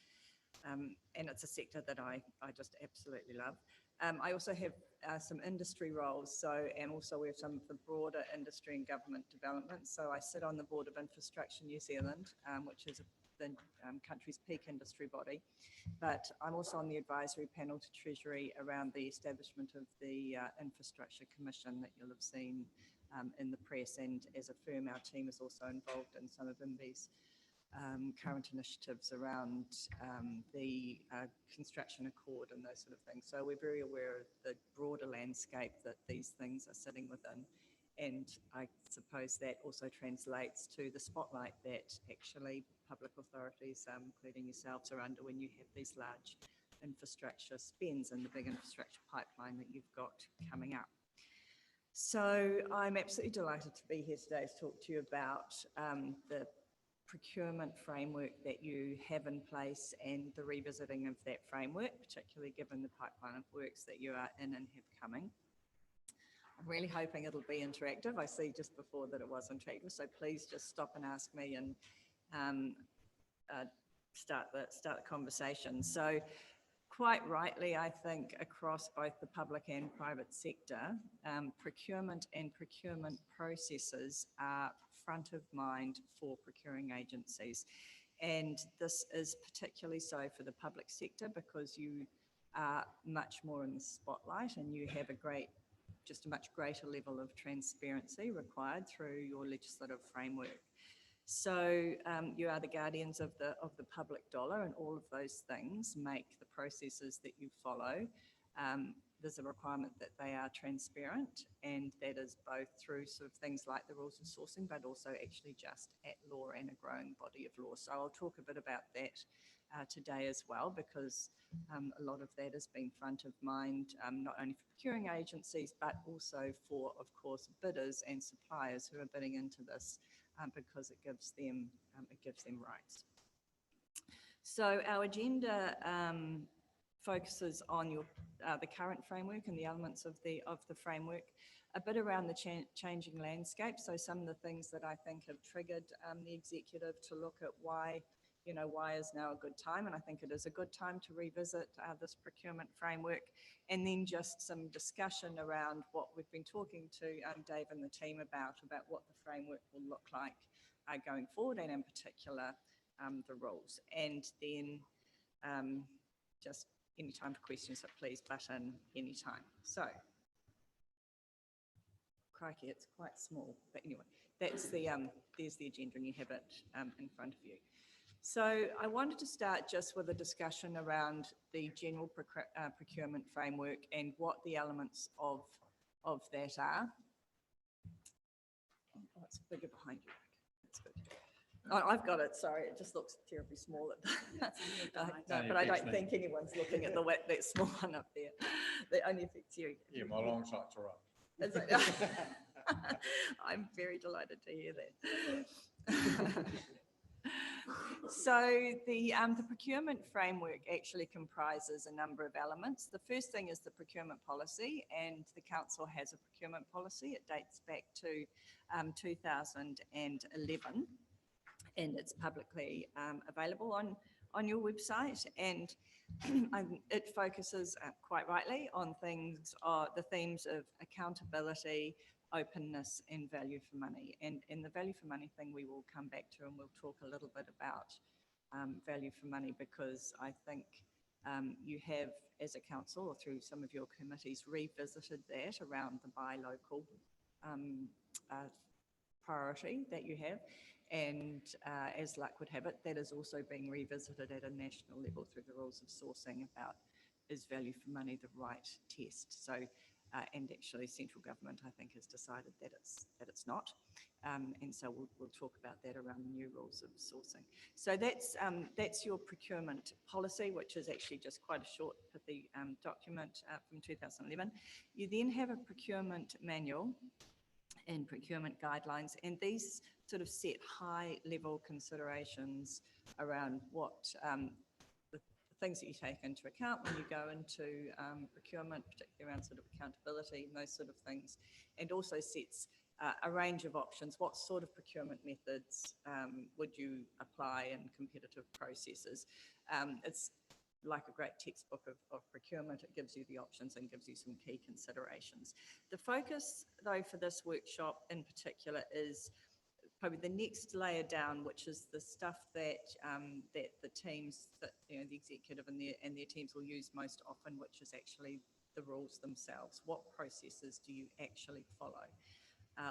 And it's a sector that I just absolutely love. I also have some industry roles, and also we have some of the broader industry and government development. So I sit on the board of Infrastructure New Zealand, which is the country's peak industry body, but I'm also on the advisory panel to Treasury around the establishment of the Infrastructure Commission that you'll have seen in the press, and as a firm our team is also involved in some of IMBY's current initiatives around the construction accord and those sort of things. So we're very aware of the broader landscape that these things are sitting within, and I suppose that also translates to the spotlight that actually public authorities, including yourselves, are under when you have these large infrastructure spends and the big infrastructure pipeline that you've got coming up. So I'm absolutely delighted to be here today to talk to you about the procurement framework that you have in place and the revisiting of that framework, particularly given the pipeline of works that you are in and have coming. I'm really hoping it'll be interactive. I see just before that it was interactive, so please just stop and ask me and start the conversation. So quite rightly, I think across both the public and private sector, procurement and procurement processes are front of mind for procuring agencies. And this is particularly so for the public sector because you are much more in the spotlight, and you have just a much greater level of transparency required through your legislative framework. So you are the guardians of the public dollar, and all of those things make the processes that you follow. There's a requirement that they are transparent, and that is both through sort of things like the rules of sourcing, but also actually just at law and a growing body of law. So I'll talk a bit about that today as well, because a lot of that has been front of mind, not only for procuring agencies, but also for, of course, bidders and suppliers who are bidding into this, because it gives them rights. So our agenda focuses on the current framework and the elements of the framework, a bit around the changing landscape. So some of the things that I think have triggered the executive to look at why is now a good time, and I think it is a good time to revisit this procurement framework, and then just some discussion around what we've been talking to Dave and the team about what the framework will look like going forward, and in particular the rules. And then just any time for questions, so please butt in any time. So, crikey, it's quite small, but anyway, that's there's the agenda, and you have it in front of you. So I wanted to start just with a discussion around the general procurement framework and what the elements of that are. Oh, it's bigger behind you. That's good. Oh, I've got it, sorry, it just looks terribly small. No, but I don't think anyone's looking at that small one up there. That only affects you. Yeah, my long sight's all right. Is it? I'm very delighted to hear that. So the procurement framework actually comprises a number of elements. The first thing is the procurement policy, and the council has a procurement policy. It dates back to 2011, and it's publicly available on your website. And it focuses quite rightly on the themes of accountability, openness, and value for money. And the value for money thing we will come back to, and we'll talk a little bit about value for money, because I think you have, as a council or through some of your committees, revisited that around the buy local priority that you have. And as luck would have it, that is also being revisited at a national level through the rules of sourcing about, is value for money the right test? So, and actually central government, I think, has decided that it's not. And so we'll talk about that around the new rules of sourcing. So that's your procurement policy, which is actually just quite a short, pithy document from 2011. You then have a procurement manual and procurement guidelines, and these sort of set high-level considerations around what the things that you take into account when you go into procurement, particularly around sort of accountability and those sort of things, and also sets a range of options. What sort of procurement methods would you apply in competitive processes? It's like a great textbook of procurement. It gives you the options and gives you some key considerations. The focus, though, for this workshop in particular is probably the next layer down, which is the stuff that that the teams, that the executive and their teams will use most often, which is actually the rules themselves. What processes do you actually follow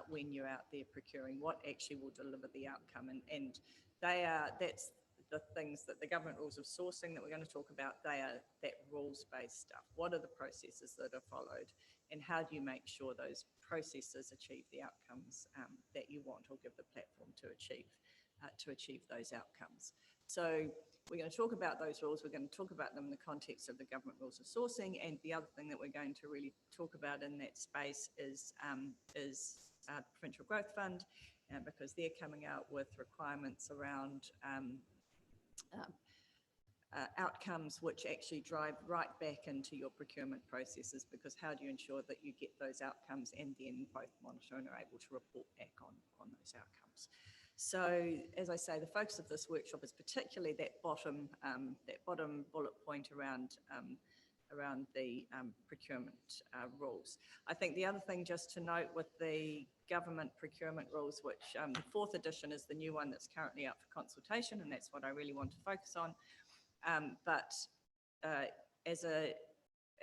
when you're out there procuring? What actually will deliver the outcome? And that's the things that the government rules of sourcing that we're going to talk about. They are that rules-based stuff. What are the processes that are followed, and how do you make sure those processes achieve the outcomes that you want, or give the platform to achieve those outcomes? So we're going to talk about those rules. We're going to talk about them in the context of the government rules of sourcing, and the other thing that we're going to really talk about in that space is the Provincial Growth Fund, because they're coming out with requirements around outcomes which actually drive right back into your procurement processes, because how do you ensure that you get those outcomes and then both monitor and are able to report back on those outcomes? So, as I say, the focus of this workshop is particularly that bottom bullet point around the procurement rules. I think the other thing just to note with the government procurement rules, which the 4th edition is the new one that's currently up for consultation, and that's what I really want to focus on. But as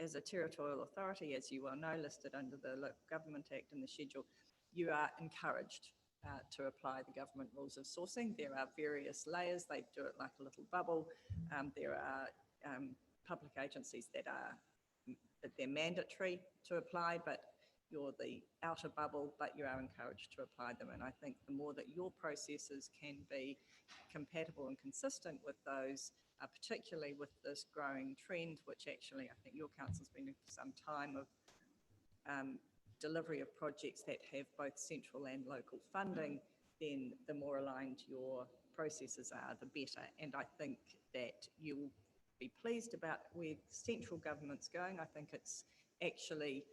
as a territorial authority, as you well know, listed under the Local Government Act and the schedule, you are encouraged to apply the government rules of sourcing. There are various layers. They do it like a little bubble. There are public agencies that they're mandatory to apply, but you're the outer bubble, but you are encouraged to apply them. And I think the more that your processes can be compatible and consistent with those, particularly with this growing trend, which actually I think your council's been in for some time, of delivery of projects that have both central and local funding, then the more aligned your processes are, the better. And I think that you'll be pleased about where central government's going. I think it's actually,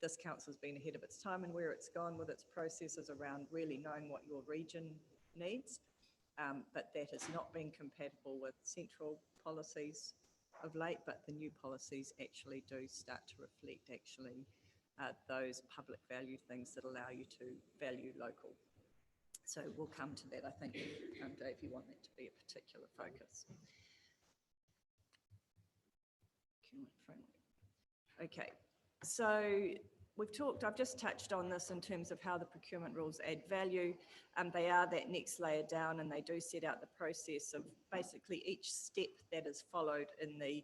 this council's been ahead of its time and where it's gone with its processes around really knowing what your region needs. But that has not been compatible with central policies of late, but the new policies actually do start to reflect those public value things that allow you to value local. So we'll come to that, I think, Dave, you want that to be a particular focus. Okay, so I've just touched on this in terms of how the procurement rules add value. They are that next layer down, and they do set out the process of basically each step that is followed in the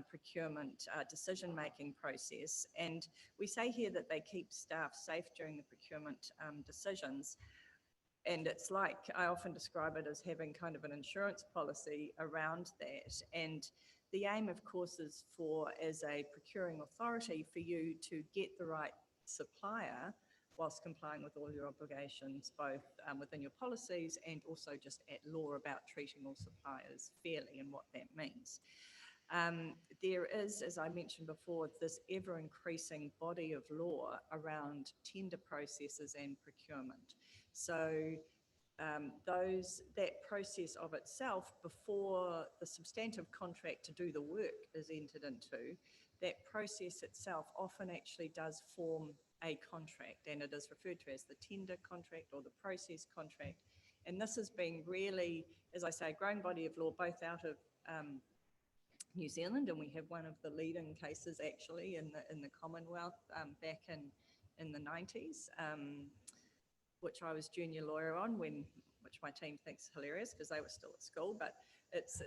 procurement decision-making process. And we say here that they keep staff safe during the procurement decisions. And it's like, I often describe it as having kind of an insurance policy around that. And the aim, of course, is for, as a procuring authority, for you to get the right supplier whilst complying with all your obligations, both within your policies and also just at law about treating all suppliers fairly and what that means. There is, as I mentioned before, this ever-increasing body of law around tender processes and procurement. So that process of itself, before the substantive contract to do the work is entered into, that process itself often actually does form a contract, and it is referred to as the tender contract or the process contract. And this has been really, as I say, a growing body of law, both out of New Zealand, and we have one of the leading cases actually in the Commonwealth back in the 90s, which I was junior lawyer on, which my team thinks hilarious because they were still at school, but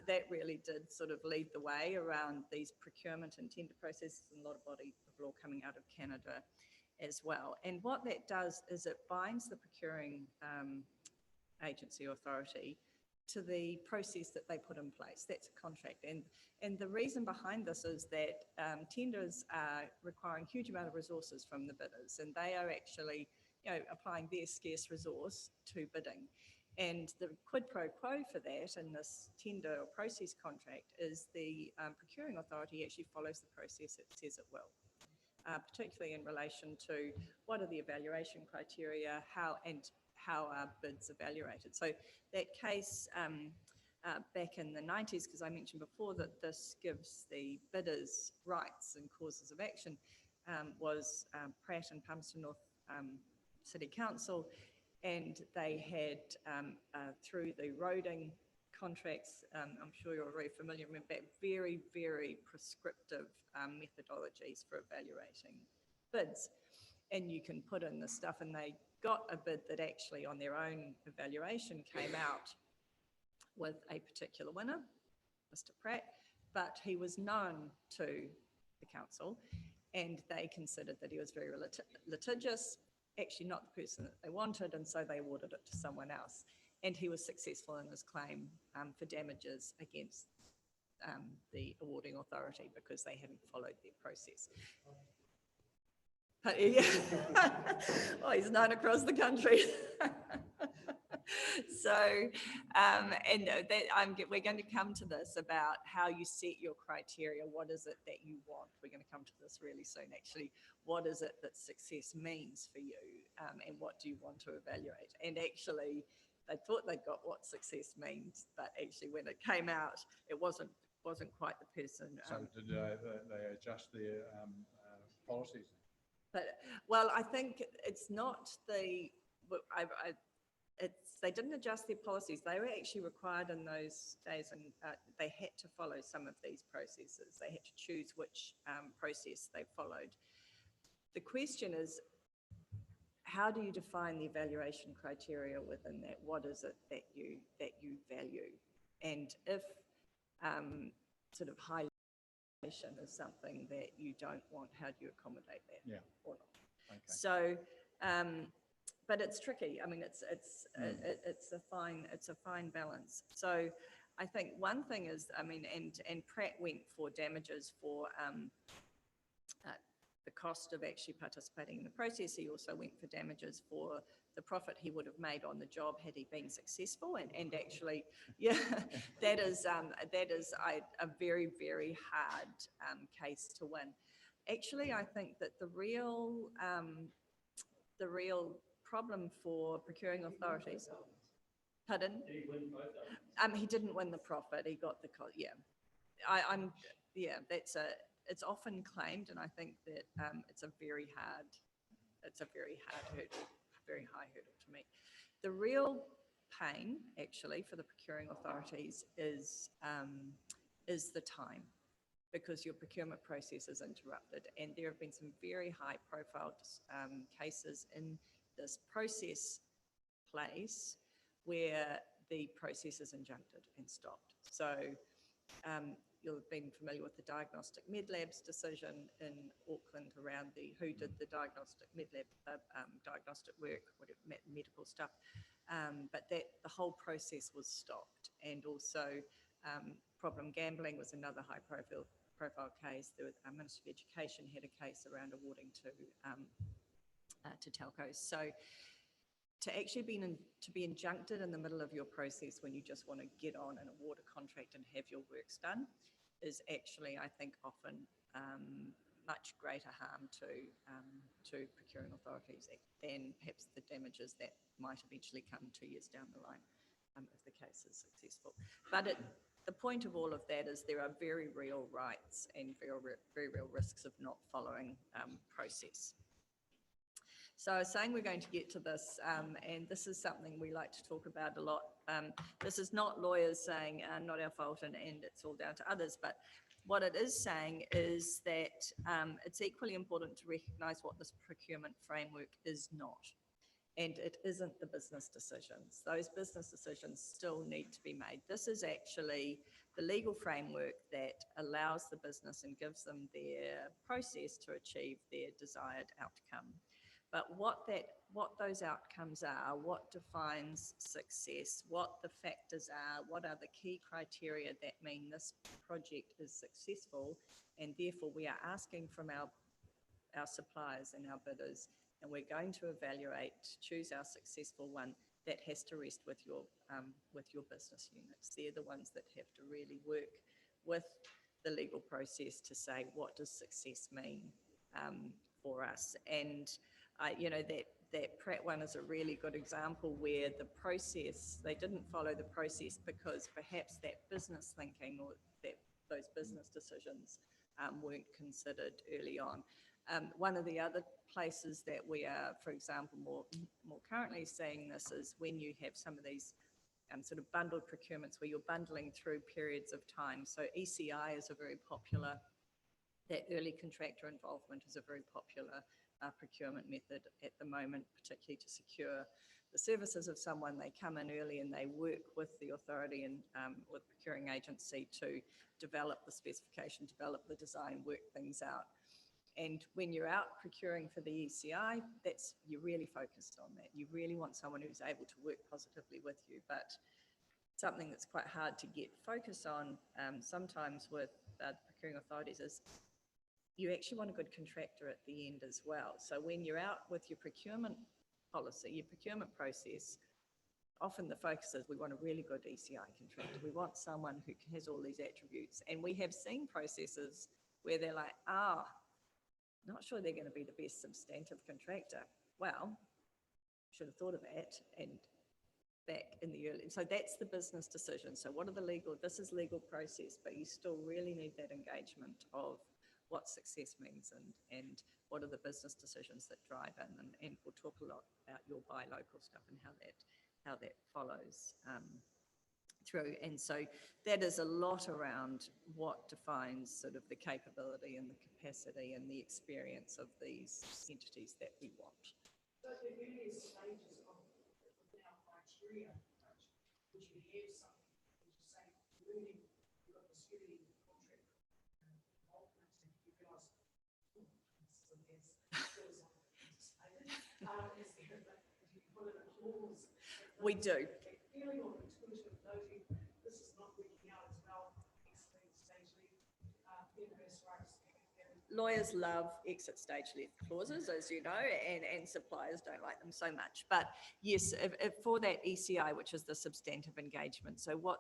that really did sort of lead the way around these procurement and tender processes, and a lot of body of law coming out of Canada as well. And what that does is it binds the procuring agency authority to the process that they put in place. That's a contract. And the reason behind this is that tenders are requiring huge amount of resources from the bidders, and they are actually, applying their scarce resource to bidding. And the quid pro quo for that in this tender or process contract is the procuring authority actually follows the process it says it will, particularly in relation to what are the evaluation criteria, how are bids evaluated. So that case back in the 90s, because I mentioned before that this gives the bidders rights and causes of action, was Pratt and Palmerston North City Council, and they had through the roading contracts, I'm sure you're very familiar, remember, very, very prescriptive methodologies for evaluating bids. And you can put in the stuff, and they got a bid that actually on their own evaluation came out with a particular winner, Mr. Pratt, but he was known to the council, and they considered that he was very litigious, actually not the person that they wanted, and so they awarded it to someone else. And he was successful in his claim for damages against the awarding authority because they hadn't followed their process. Oh, he's known across the country. So, we're going to come to this about how you set your criteria. What is it that you want? We're going to come to this really soon, actually. What is it that success means for you, and what do you want to evaluate? And actually, they thought they'd got what success means, but actually, when it came out, it wasn't quite the person. So did they adjust their policies? But, well, I think it's not the. they didn't adjust their policies. They were actually required in those days, and they had to follow some of these processes. They had to choose which process they followed. The question is, how do you define the evaluation criteria within that? What is it that you value? And if sort of high is something that you don't want, how do you accommodate that? Yeah. Or not? Okay. So, but it's tricky. I mean, it's a fine balance. So, I think one thing is, I mean, and Pratt went for damages for the cost of actually participating in the process. He also went for damages for the profit he would have made on the job had he been successful. And actually, yeah, that is a very, very hard case to win. Actually, I think that the real problem for procuring authorities. Pardon? Did he win both of them? He didn't win the profit. He got the yeah. It's often claimed, and I think that it's a very hard hurdle, very high hurdle to meet. The real pain, actually, for the procuring authorities is the time, because your procurement process is interrupted, and there have been some very high-profile cases in this process place where the process is injuncted and stopped. So you'll have been familiar with the Diagnostic Medlabs decision in Auckland around who did the diagnostic medlab diagnostic work, whatever, medical stuff, but the whole process was stopped. And also problem gambling was another high profile case. The Ministry of Education had a case around awarding to telcos. So to actually be injuncted in the middle of your process when you just want to get on and award a contract and have your works done is actually, I think, often much greater harm to procuring authorities than perhaps the damages that might eventually come 2 years down the line if the case is successful. But the point of all of that is there are very real rights and very real risks of not following process. So I was saying we're going to get to this, and this is something we like to talk about a lot. This is not lawyers saying, not our fault and it's all down to others, but what it is saying is that it's equally important to recognise what this procurement framework is not. And it isn't the business decisions. Those business decisions still need to be made. This is actually the legal framework that allows the business and gives them their process to achieve their desired outcome. But what those outcomes are, what defines success, what the factors are, what are the key criteria that mean this project is successful, and therefore we are asking from our suppliers and our bidders, and we're going to choose our successful one, that has to rest with your business units. They're the ones that have to really work with the legal process to say, what does success mean for us? And that Pratt one is a really good example where the process, they didn't follow the process because perhaps that business thinking or those business decisions weren't considered early on. One of the other places that we are, for example, more currently seeing this is when you have some of these sort of bundled procurements where you're bundling through periods of time. So ECI is a very popular, that early contractor involvement is a very popular procurement method at the moment, particularly to secure the services of someone. They come in early and they work with the authority and with the procuring agency to develop the specification, develop the design, work things out. And when you're out procuring for the ECI, you're really focused on that. You really want someone who's able to work positively with you. But something that's quite hard to get focus on sometimes with the procuring authorities is you actually want a good contractor at the end as well. So when you're out with your procurement policy, your procurement process, often the focus is we want a really good ECI contractor. We want someone who has all these attributes. And we have seen processes where they're like, not sure they're going to be the best substantive contractor. Well, should have thought of that and back in the early. So that's the business decision. So what are this is legal process, but you still really need that engagement of what success means and what are the business decisions that drive in. And we'll talk a lot about your buy local stuff and how that follows through. And so that is a lot around what defines sort of the capability and the capacity and the experience of these entities that we want. So the various stages of our criteria approach, would you have something, would you say, learning, you've got this early contract involvement, and you realise, oh, this isn't as good as I anticipated. Is there, if you put in a clause? We do. Feeling or intuitive noting, this is not working out as well, exit stage leave, inverse rights. Lawyers love exit stage left clauses, as you know, and suppliers don't like them so much. But yes, if for that ECI, which is the substantive engagement, so what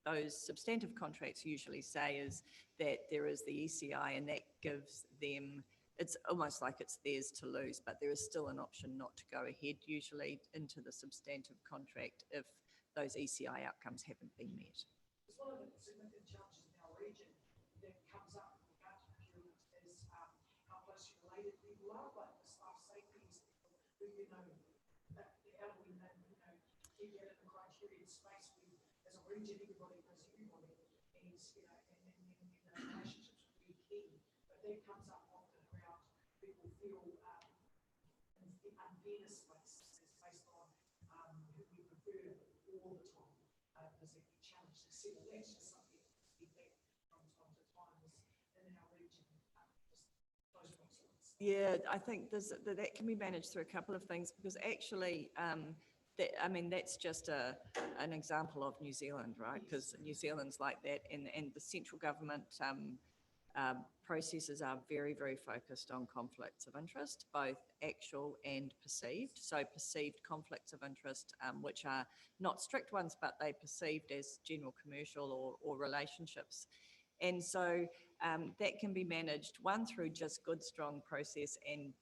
those substantive contracts usually say is that there is the ECI, and that gives them, it's almost like it's theirs to lose, but there is still an option not to go ahead usually into the substantive contract if those ECI outcomes haven't been met. It's one of the significant challenges in our region that comes up with regard to procurement is how closely related people are, like the staff safety people who, how do we, keep that in the criteria space where as a region, everybody knows everybody, and, and relationships will be key, but that comes up often around people feel in the unfairness space is based on who we prefer all the time. There's a challenge to settle. That's just something to be back from time to time in our region. Just those ones. Yeah, I think that can be managed through a couple of things, because actually, that's just an example of New Zealand, right? Because New Zealand's like that, and the central government processes are very, very focused on conflicts of interest, both actual and perceived. So perceived conflicts of interest, which are not strict ones, but they perceived as general commercial or relationships. And so that can be managed, one, through just good, strong process and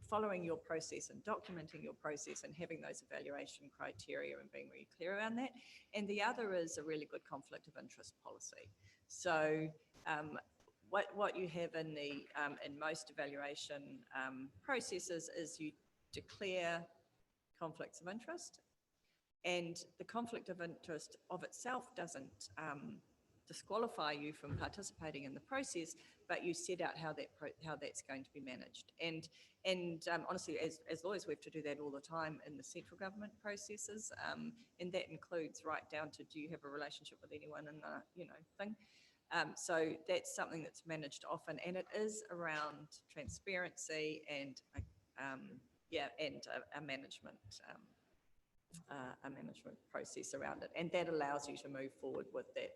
following your process and documenting your process and having those evaluation criteria and being really clear around that. And the other is a really good conflict of interest policy. So what you have in most evaluation processes is you declare conflicts of interest, and the conflict of interest of itself doesn't disqualify you from participating in the process, but you set out how that's going to be managed. And honestly, as lawyers, we have to do that all the time in the central government processes, and that includes right down to, do you have a relationship with anyone in the thing. So that's something that's managed often, and it is around transparency and a management process around it, and that allows you to move forward with that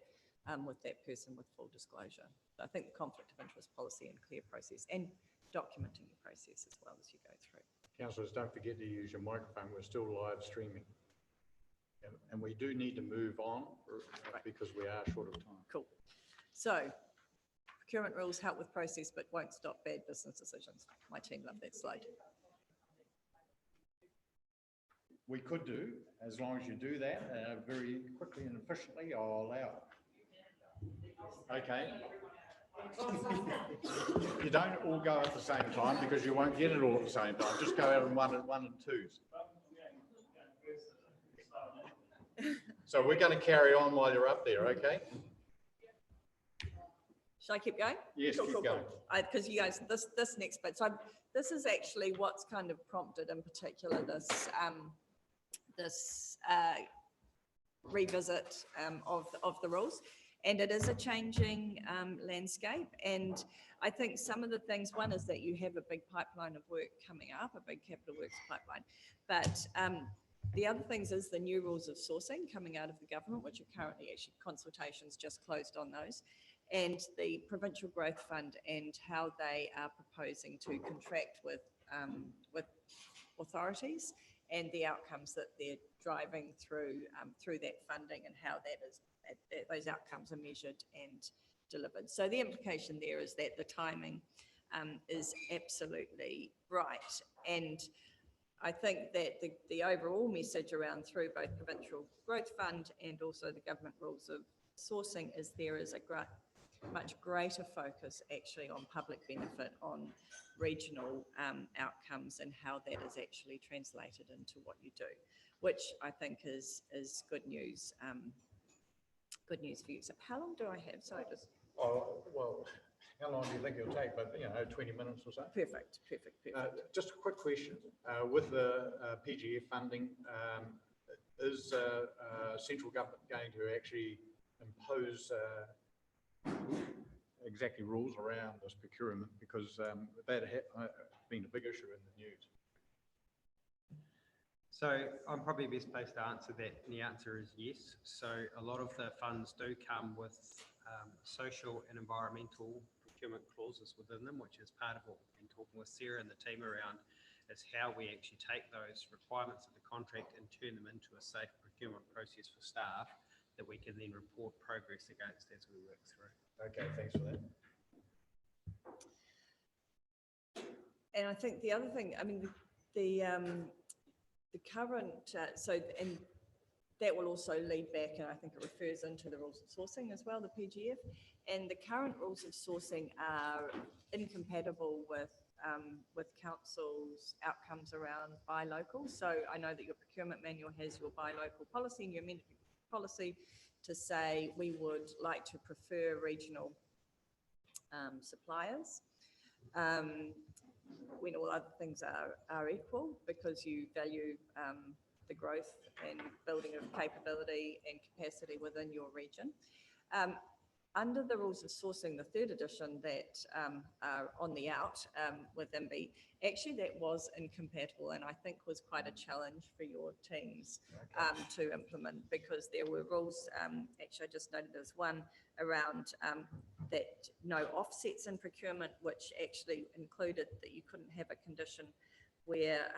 person with full disclosure. So I think the conflict of interest policy and clear process, and documenting your process as well as you go through. Councillors, don't forget to use your microphone. We're still live streaming. And we do need to move on because we are short of time. Cool. So procurement rules help with process but won't stop bad business decisions. My team love that slide. We could do, as long as you do that very quickly and efficiently, I'll allow it. Okay. You don't all go at the same time because you won't get it all at the same time. Just go out in one and twos. So we're going to carry on while you're up there, okay? Should I keep going? Yes, keep going. Because you guys, this next bit. So this is actually what's kind of prompted in particular this revisit of the rules. And it is a changing landscape. And I think some of the things, one is that you have a big pipeline of work coming up, a big capital works pipeline. But the other things is the new rules of sourcing coming out of the government, which are currently actually consultations just closed on those, and the Provincial Growth Fund and how they are proposing to contract with authorities and the outcomes that they're driving through that funding, and how those outcomes are measured and delivered. So the implication there is that the timing is absolutely right. And I think that the overall message around through both Provincial Growth Fund and also the government rules of sourcing is there is a much greater focus actually on public benefit, on regional outcomes and how that is actually translated into what you do, which I think is good news. Good news for you. So how long do I have? So just Oh, well, how long do you think it'll take? But, 20 minutes or so? perfect. Just a quick question. With the PGF funding, is central government going to actually impose exactly rules around this procurement? Because that has been a big issue in the news. So I'm probably best placed to answer that, and the answer is yes. So a lot of the funds do come with social and environmental procurement clauses within them, which is part of what we've been talking with Sarah and the team around, is how we actually take those requirements of the contract and turn them into a safe procurement process for staff that we can then report progress against as we work through. Okay, thanks for that. And I think the other thing, I mean, the current, and that will also lead back, and I think it refers into the rules of sourcing as well, the PGF. And the current rules of sourcing are incompatible with council's outcomes around buy local. So I know that your procurement manual has your buy local policy and your amended policy to say we would like to prefer regional suppliers. When all other things are equal, because you value the growth and building of capability and capacity within your region. Under the rules of sourcing, the third edition that are on the out with MB, actually that was incompatible and I think was quite a challenge for your teams to implement, because there were rules, actually I just noted there was one around that no offsets in procurement, which actually included that you couldn't have a condition where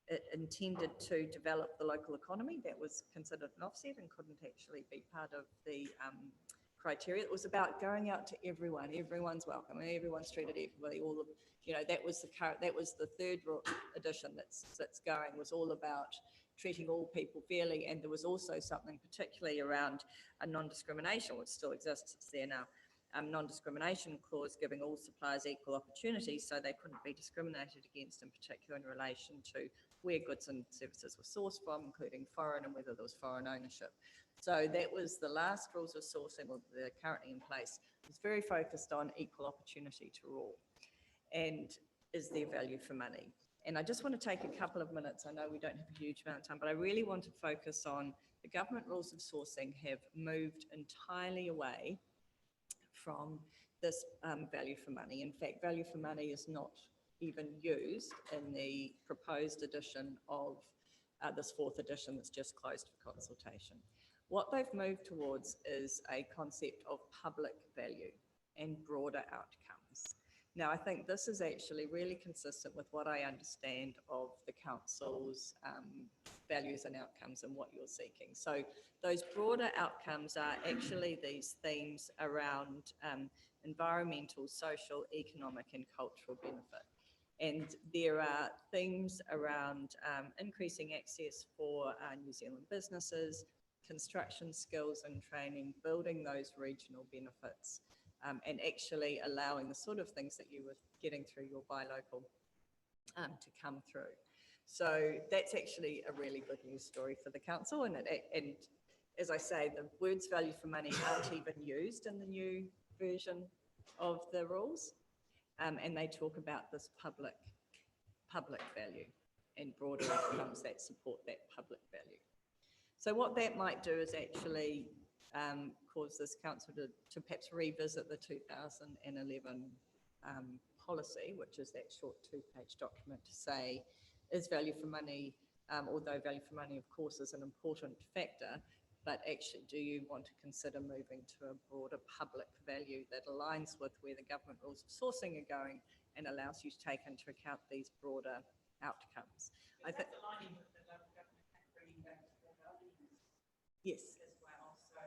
it intended to develop the local economy. That was considered an offset and couldn't actually be part of the criteria. It was about going out to everyone. Everyone's welcome and everyone's treated equally. All of, that was the third edition that's going, was all about treating all people fairly. And there was also something particularly around a non-discrimination, which still exists, it's there now, non-discrimination clause giving all suppliers equal opportunities, so they couldn't be discriminated against, in particular in relation to where goods and services were sourced from, including foreign, and whether there was foreign ownership. So that was the last rules of sourcing that are currently in place. It was very focused on equal opportunity to all, and is there value for money? And I just want to take a couple of minutes. I know we don't have a huge amount of time, but I really want to focus on the government rules of sourcing have moved entirely away from this value for money. In fact, value for money is not even used in the proposed edition of this fourth edition that's just closed for consultation. What they've moved towards is a concept of public value and broader outcomes. Now, I think this is actually really consistent with what I understand of the council's values and outcomes and what you're seeking. So those broader outcomes are actually these themes around environmental, social, economic and cultural benefit. And there are themes around increasing access for New Zealand businesses, construction skills and training, building those regional benefits, and actually allowing the sort of things that you were getting through your buy local to come through. So that's actually a really good news story for the council. And as I say, the words value for money aren't even used in the new version of the rules. And they talk about this public value and broader outcomes that support that public value. So what that might do is actually cause this council to perhaps revisit the 2011 policy, which is that short 2-page document, to say, is value for money, although value for money, of course, is an important factor, but actually, do you want to consider moving to a broader public value that aligns with where the government rules of sourcing are going and allows you to take into account these broader outcomes? I think aligning with the local government bringing back the values. Yes. As well. So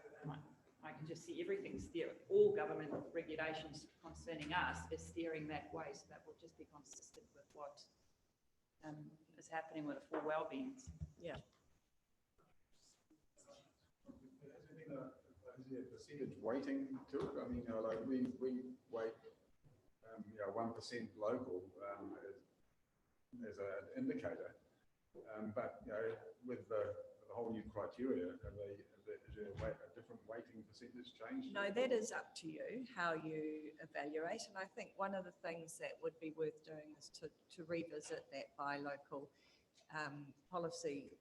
I can just see everything steer, all government regulations concerning us is steering that way, so that will just be consistent with what is happening with the four wellbeings. Yeah. Has there been a there a percentage weighting to it? I mean, like we weight, 1% local, as an indicator. But, with the whole new criteria, is there a different weighting percentage change? No, that is up to you, how you evaluate. And I think one of the things that would be worth doing is to revisit that buy local policy,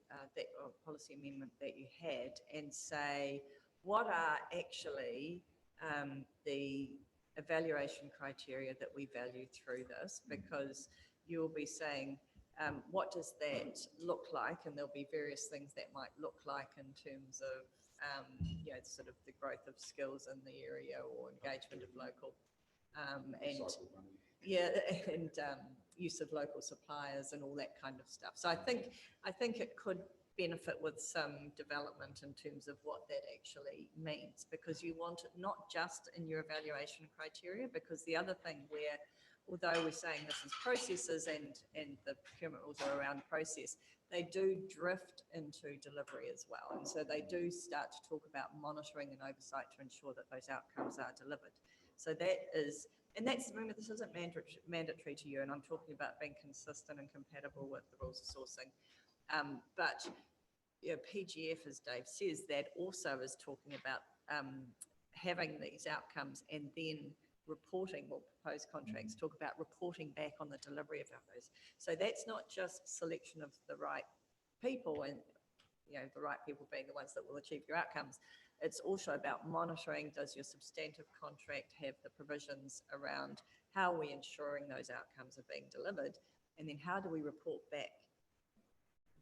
policy amendment that you had, and say, what are actually the evaluation criteria that we value through this? Because you'll be saying, what does that look like? And there'll be various things that might look like in terms of, sort of the growth of skills in the area or engagement of local. Use of local suppliers and all that kind of stuff. So I think it could benefit with some development in terms of what that actually means, because you want it not just in your evaluation criteria, because the other thing where, although we're saying this is processes and the procurement rules are around process, they do drift into delivery as well. And so they do start to talk about monitoring and oversight to ensure that those outcomes are delivered. So that is, and that's, remember, this isn't mandatory to you, and I'm talking about being consistent and compatible with the rules of sourcing. But PGF, as Dave says, that also is talking about having these outcomes and then reporting, or proposed contracts talk about reporting back on the delivery of those. So that's not just selection of the right people, and the right people being the ones that will achieve your outcomes. It's also about monitoring. Does your substantive contract have the provisions around how are we ensuring those outcomes are being delivered? And then how do we report back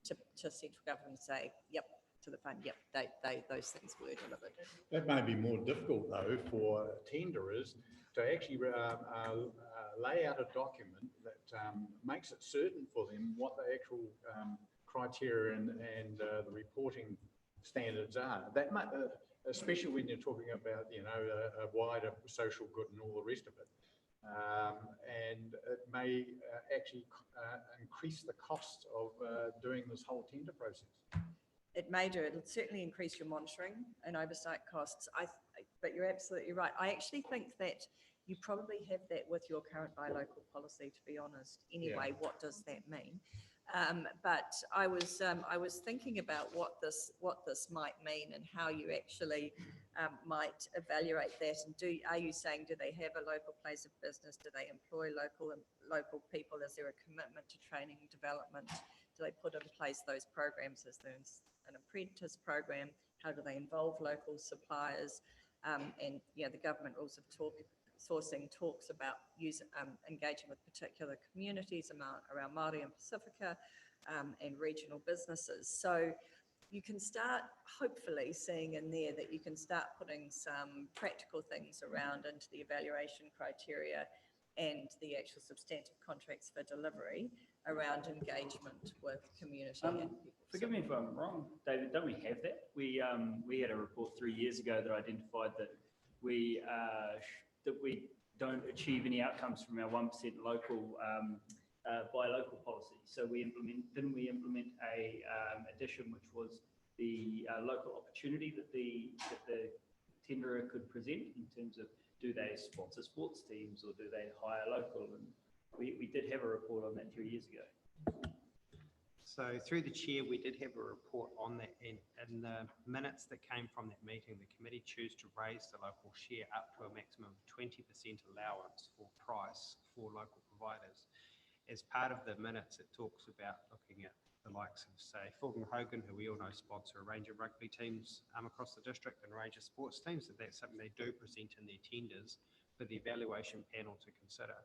to central government and say, yep, to the fund, yep, those things were delivered. That may be more difficult though for tenderers to actually lay out a document that makes it certain for them what the actual criteria and the reporting standards are. That might, especially when you're talking about a wider social good and all the rest of it. And it may actually increase the cost of doing this whole tender process. It may do. It'll certainly increase your monitoring and oversight costs. But you're absolutely right. I actually think that you probably have that with your current buy local policy, to be honest. Anyway, yeah. What does that mean? But I was thinking about what this might mean and how you actually might evaluate that. And are you saying, do they have a local place of business? Do they employ local people? Is there a commitment to training and development? Do they put in place those programs? Is there an apprentice program? How do they involve local suppliers? And the government rules of sourcing talks about engaging with particular communities around Māori and Pacifica and regional businesses. So you can start hopefully seeing in there that you can start putting some practical things around into the evaluation criteria and the actual substantive contracts for delivery around engagement with community and people. Forgive me if I'm wrong, David, don't we have that? We had a report 3 years ago that identified that we don't achieve any outcomes from our 1% local buy local policy. So didn't we implement a addition, which was the local opportunity that the tenderer could present in terms of, do they sponsor sports teams or do they hire local? And we did have a report on that 3 years ago. So through the chair, we did have a report on that, and in the minutes that came from that meeting, the committee chose to raise the local share up to a maximum of 20% allowance for price for local providers. As part of the minutes, it talks about looking at the likes of, say, Fulton Hogan, who we all know sponsor a range of rugby teams across the district and a range of sports teams, that's something they do present in their tenders for the evaluation panel to consider.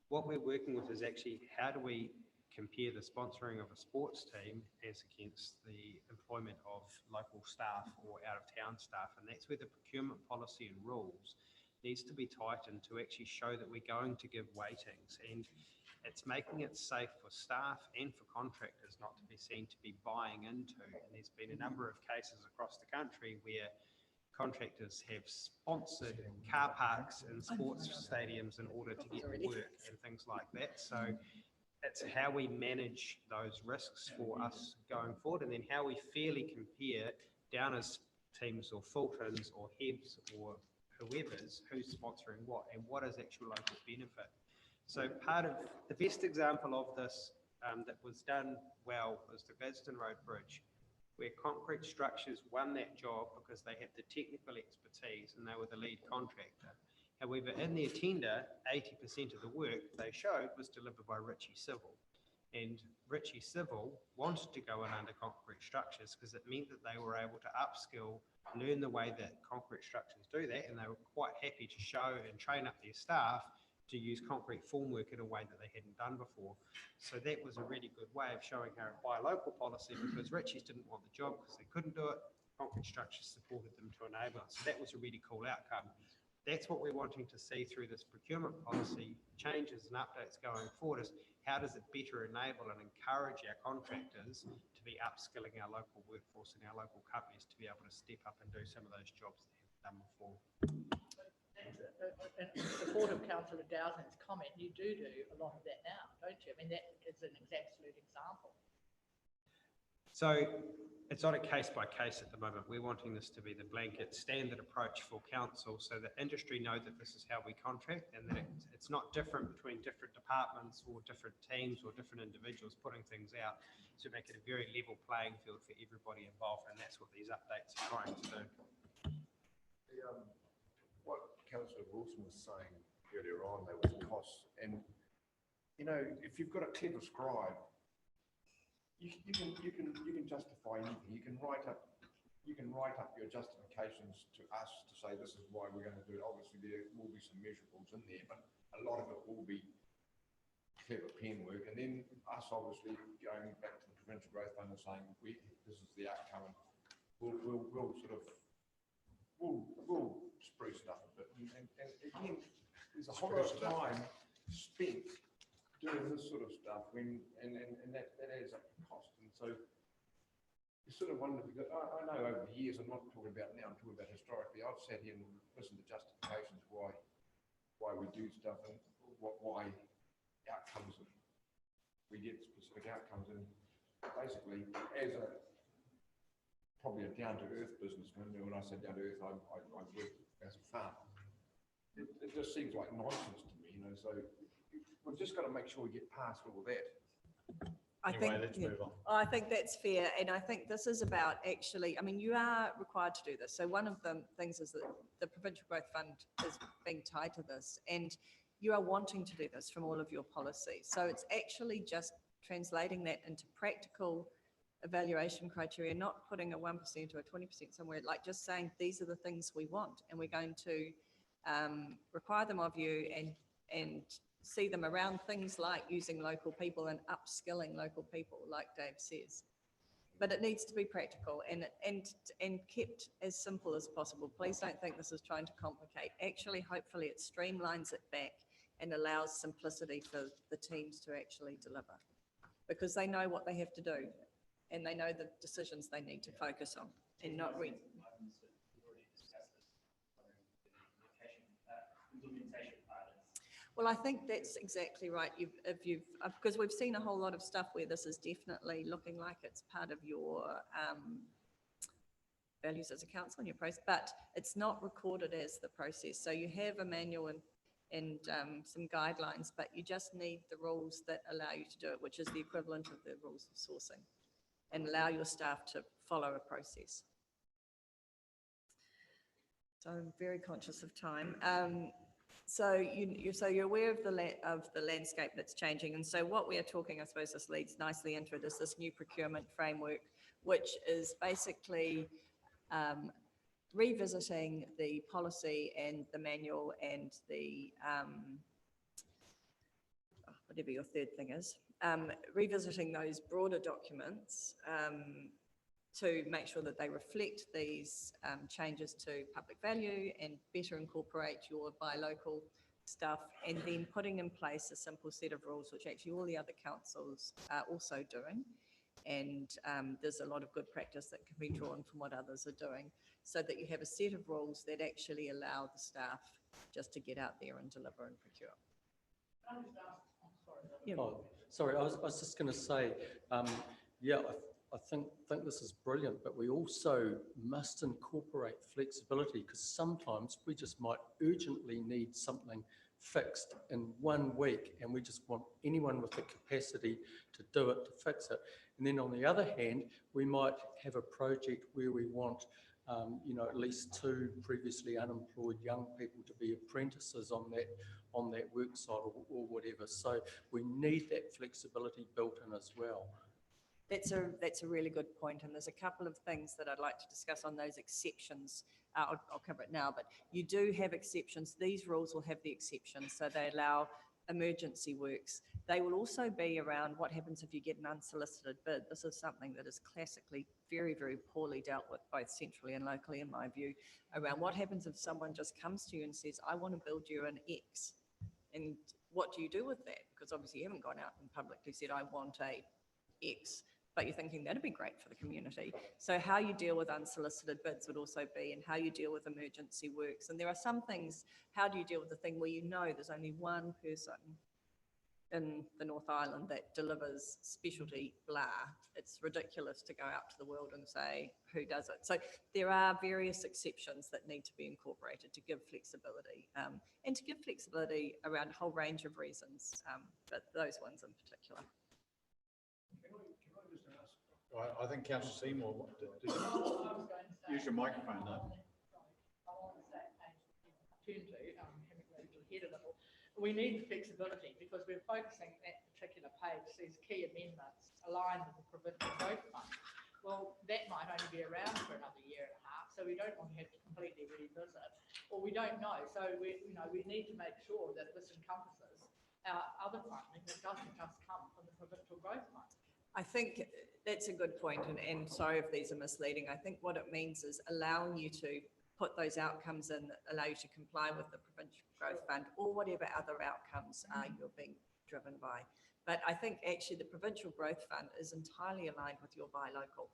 What we're working with is actually, how do we compare the sponsoring of a sports team as against the employment of local staff or out-of-town staff, and that's where the procurement policy and rules needs to be tightened to actually show that we're going to give weightings, and it's making it safe for staff and for contractors not to be seen to be buying into. And there's been a number of cases across the country where contractors have sponsored car parks and sports stadiums in order to get work and things like that. So it's how we manage those risks for us going forward, and then how we fairly compare downers teams or Fultons or Hebs or whoever's, who's sponsoring what, and what is actual local benefit. So part of the best example of this that was done well was the Gladstone Road Bridge, where Concrete Structures won that job because they had the technical expertise and they were the lead contractor. However, in their tender, 80% of the work they showed was delivered by Ritchie Civil. And Ritchie Civil wanted to go in under Concrete Structures because it meant that they were able to upskill, learn the way that Concrete Structures do that, and they were quite happy to show and train up their staff to use concrete formwork in a way that they hadn't done before. So that was a really good way of showing how buy local policy, because Ritchie's didn't want the job because they couldn't do it. Concrete Structures supported them to enable it. So that was a really cool outcome. That's what we're wanting to see through this procurement policy changes and updates going forward, is how does it better enable and encourage our contractors to be upskilling our local workforce and our local companies to be able to step up and do some of those jobs that they haven't done before. In support of Councillor Dowson's comment, you do a lot of that now, don't you? I mean, that is an absolute example. So it's on a case by case at the moment. We're wanting this to be the blanket standard approach for council so that industry know that this is how we contract, and that it's not different between different departments or different teams or different individuals putting things out, to make it a very level playing field for everybody involved, and that's what these updates are trying to do. What Councillor Wilson was saying earlier on, there was costs, and you know, if you've got a clever scribe, you can justify anything. You can write up your justifications to us to say this is why we're going to do it. Obviously, there will be some measurables in there, but a lot of it will be clever pen work, and then us obviously going back to the Provincial Growth Fund and saying this is the outcome, and we'll sort of we'll spruce it up a bit, and again, there's a whole lot of time spent doing this sort of stuff when and that adds up to cost, and so you sort of wonder, because I know over the years, I'm not talking about now, I'm talking about historically, I've sat here and listened to justifications why we do stuff and why outcomes, we get specific outcomes, and basically as probably a down-to-earth businessman, and when I say down-to-earth, I work as a farmer. It just seems like nonsense to me, you know, so we've just got to make sure we get past all that. Let's move on. I think that's fair, and I think this is about actually, I mean, you are required to do this. So one of the things is that the Provincial Growth Fund is being tied to this, and you are wanting to do this from all of your policies. So it's actually just translating that into practical evaluation criteria, not putting a 1% or a 20% somewhere, like just saying these are the things we want, and we're going to require them of you and see them around things like using local people and upskilling local people, like Dave says. But it needs to be practical and kept as simple as possible. Please don't think this is trying to complicate. Actually, hopefully it streamlines it back and allows simplicity for the teams to actually deliver, because they know what they have to do and they know the decisions they need to focus on and not read. Well, I think that's exactly right. Because we've seen a whole lot of stuff where this is definitely looking like it's part of your values as a council and your process, but it's not recorded as the process. So you have a manual and some guidelines, but you just need the rules that allow you to do it, which is the equivalent of the rules of sourcing, and allow your staff to follow a process. So I'm very conscious of time. So you're aware of the landscape that's changing, and so what we are talking, I suppose this leads nicely into it, is this new procurement framework, which is basically revisiting the policy and the manual and the whatever your third thing is, revisiting those broader documents to make sure that they reflect these changes to public value and better incorporate your buy local stuff, and then putting in place a simple set of rules, which actually all the other councils are also doing. And there's a lot of good practice that can be drawn from what others are doing, so that you have a set of rules that actually allow the staff just to get out there and deliver and procure. Oh, sorry, I was just going to say, yeah, think this is brilliant, but we also must incorporate flexibility because sometimes we just might urgently need something fixed in 1 week and we just want anyone with the capacity to do it, to fix it. And then on the other hand, we might have a project where we want at least 2 previously unemployed young people to be apprentices on that work site or whatever. So we need that flexibility built in as well. That's a really good point, and there's a couple of things that I'd like to discuss on those exceptions. I'll cover it now, but you do have exceptions. These rules will have the exceptions, so they allow emergency works. They will also be around what happens if you get an unsolicited bid. This is something that is classically very, very poorly dealt with, both centrally and locally, in my view, around what happens if someone just comes to you and says, I want to build you an X. And what do you do with that? Because obviously you haven't gone out and publicly said, I want a X, but you're thinking that'd be great for the community. So how you deal with unsolicited bids would also be, and how you deal with emergency works. And there are some things, how do you deal with the thing where you know there's only one person in the North Island that delivers specialty blah? It's ridiculous to go out to the world and say, who does it? So there are various exceptions that need to be incorporated to give flexibility, and to give flexibility around a whole range of reasons, but those ones in particular. I think Councillor Seymour, use your microphone though. We need the flexibility because we're focusing that particular page, these key amendments aligned with the provincial growth fund. Well, that might only be around for another year and a half, so we don't want to have to completely revisit, or we don't know. So we need to make sure that this encompasses our other funding that doesn't just come from the provincial growth fund. I think that's a good point, and sorry if these are misleading. I think what it means is allowing you to put those outcomes in that allow you to comply with the provincial growth fund or whatever other outcomes you're being driven by. But I think actually the provincial growth fund is entirely aligned with your buy local,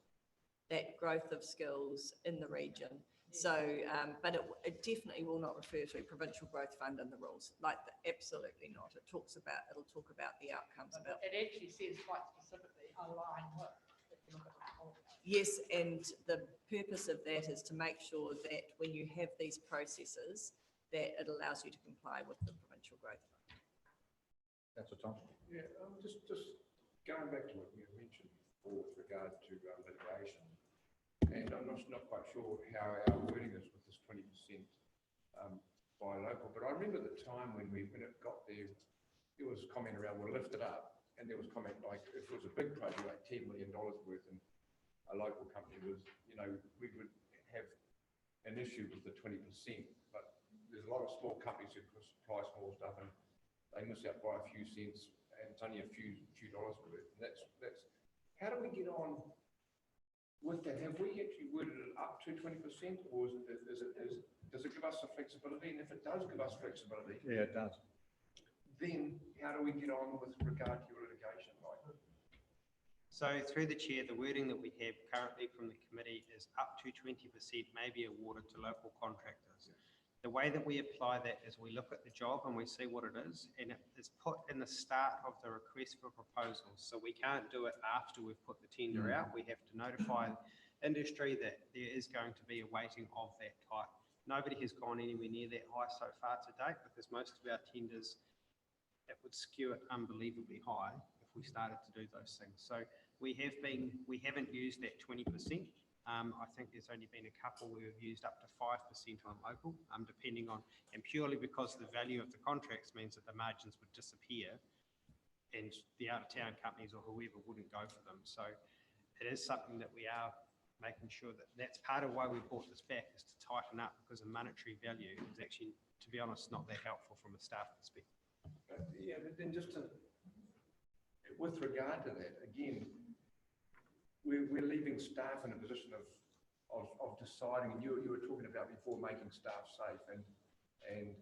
that growth of skills in the region. So, but it definitely will not refer to a provincial growth fund in the rules, absolutely not. It'll talk about the outcomes. It actually says quite specifically align with, if you look at that whole. Yes, and the purpose of that is to make sure that when you have these processes, that it allows you to comply with the provincial growth fund. That's a Tom. Yeah, just going back to what you mentioned before with regard to litigation. And I'm not quite sure how our wording is with this 20% buy local, but I remember the time when it got there, there was comment around, we'll lift it up, and there was comment like, if it was a big project, like $10 million worth, and a local company was, we would have an issue with the 20%, but there's a lot of small companies who supply small stuff, and they miss out by a few cents, and it's only a few dollars worth. And that's how do we get on with that? Have we actually worded it up to 20%, or does it give us the flexibility? And if it does give us flexibility, Yeah, it does. then how do we get on with regard to your litigation, Mike? So through the chair, the wording that we have currently from the committee is up to 20% may be awarded to local contractors. The way that we apply that is we look at the job and we see what it is, and it is put in the start of the request for proposals. So we can't do it after we've put the tender out. We have to notify industry that there is going to be a weighting of that type. Nobody has gone anywhere near that high so far to date, because most of our tenders, it would skew it unbelievably high if we started to do those things. So we haven't used that 20%. I think there's only been a couple where we've used up to 5% on local, depending on, and purely because the value of the contracts means that the margins would disappear and the out-of-town companies or whoever wouldn't go for them. So it is something that we are making sure that that's part of why we brought this back, is to tighten up, because the monetary value is actually, to be honest, not that helpful from a staff perspective. Yeah, but then with regard to that, again, we're leaving staff in a position of deciding, and you were talking about before making staff safe, and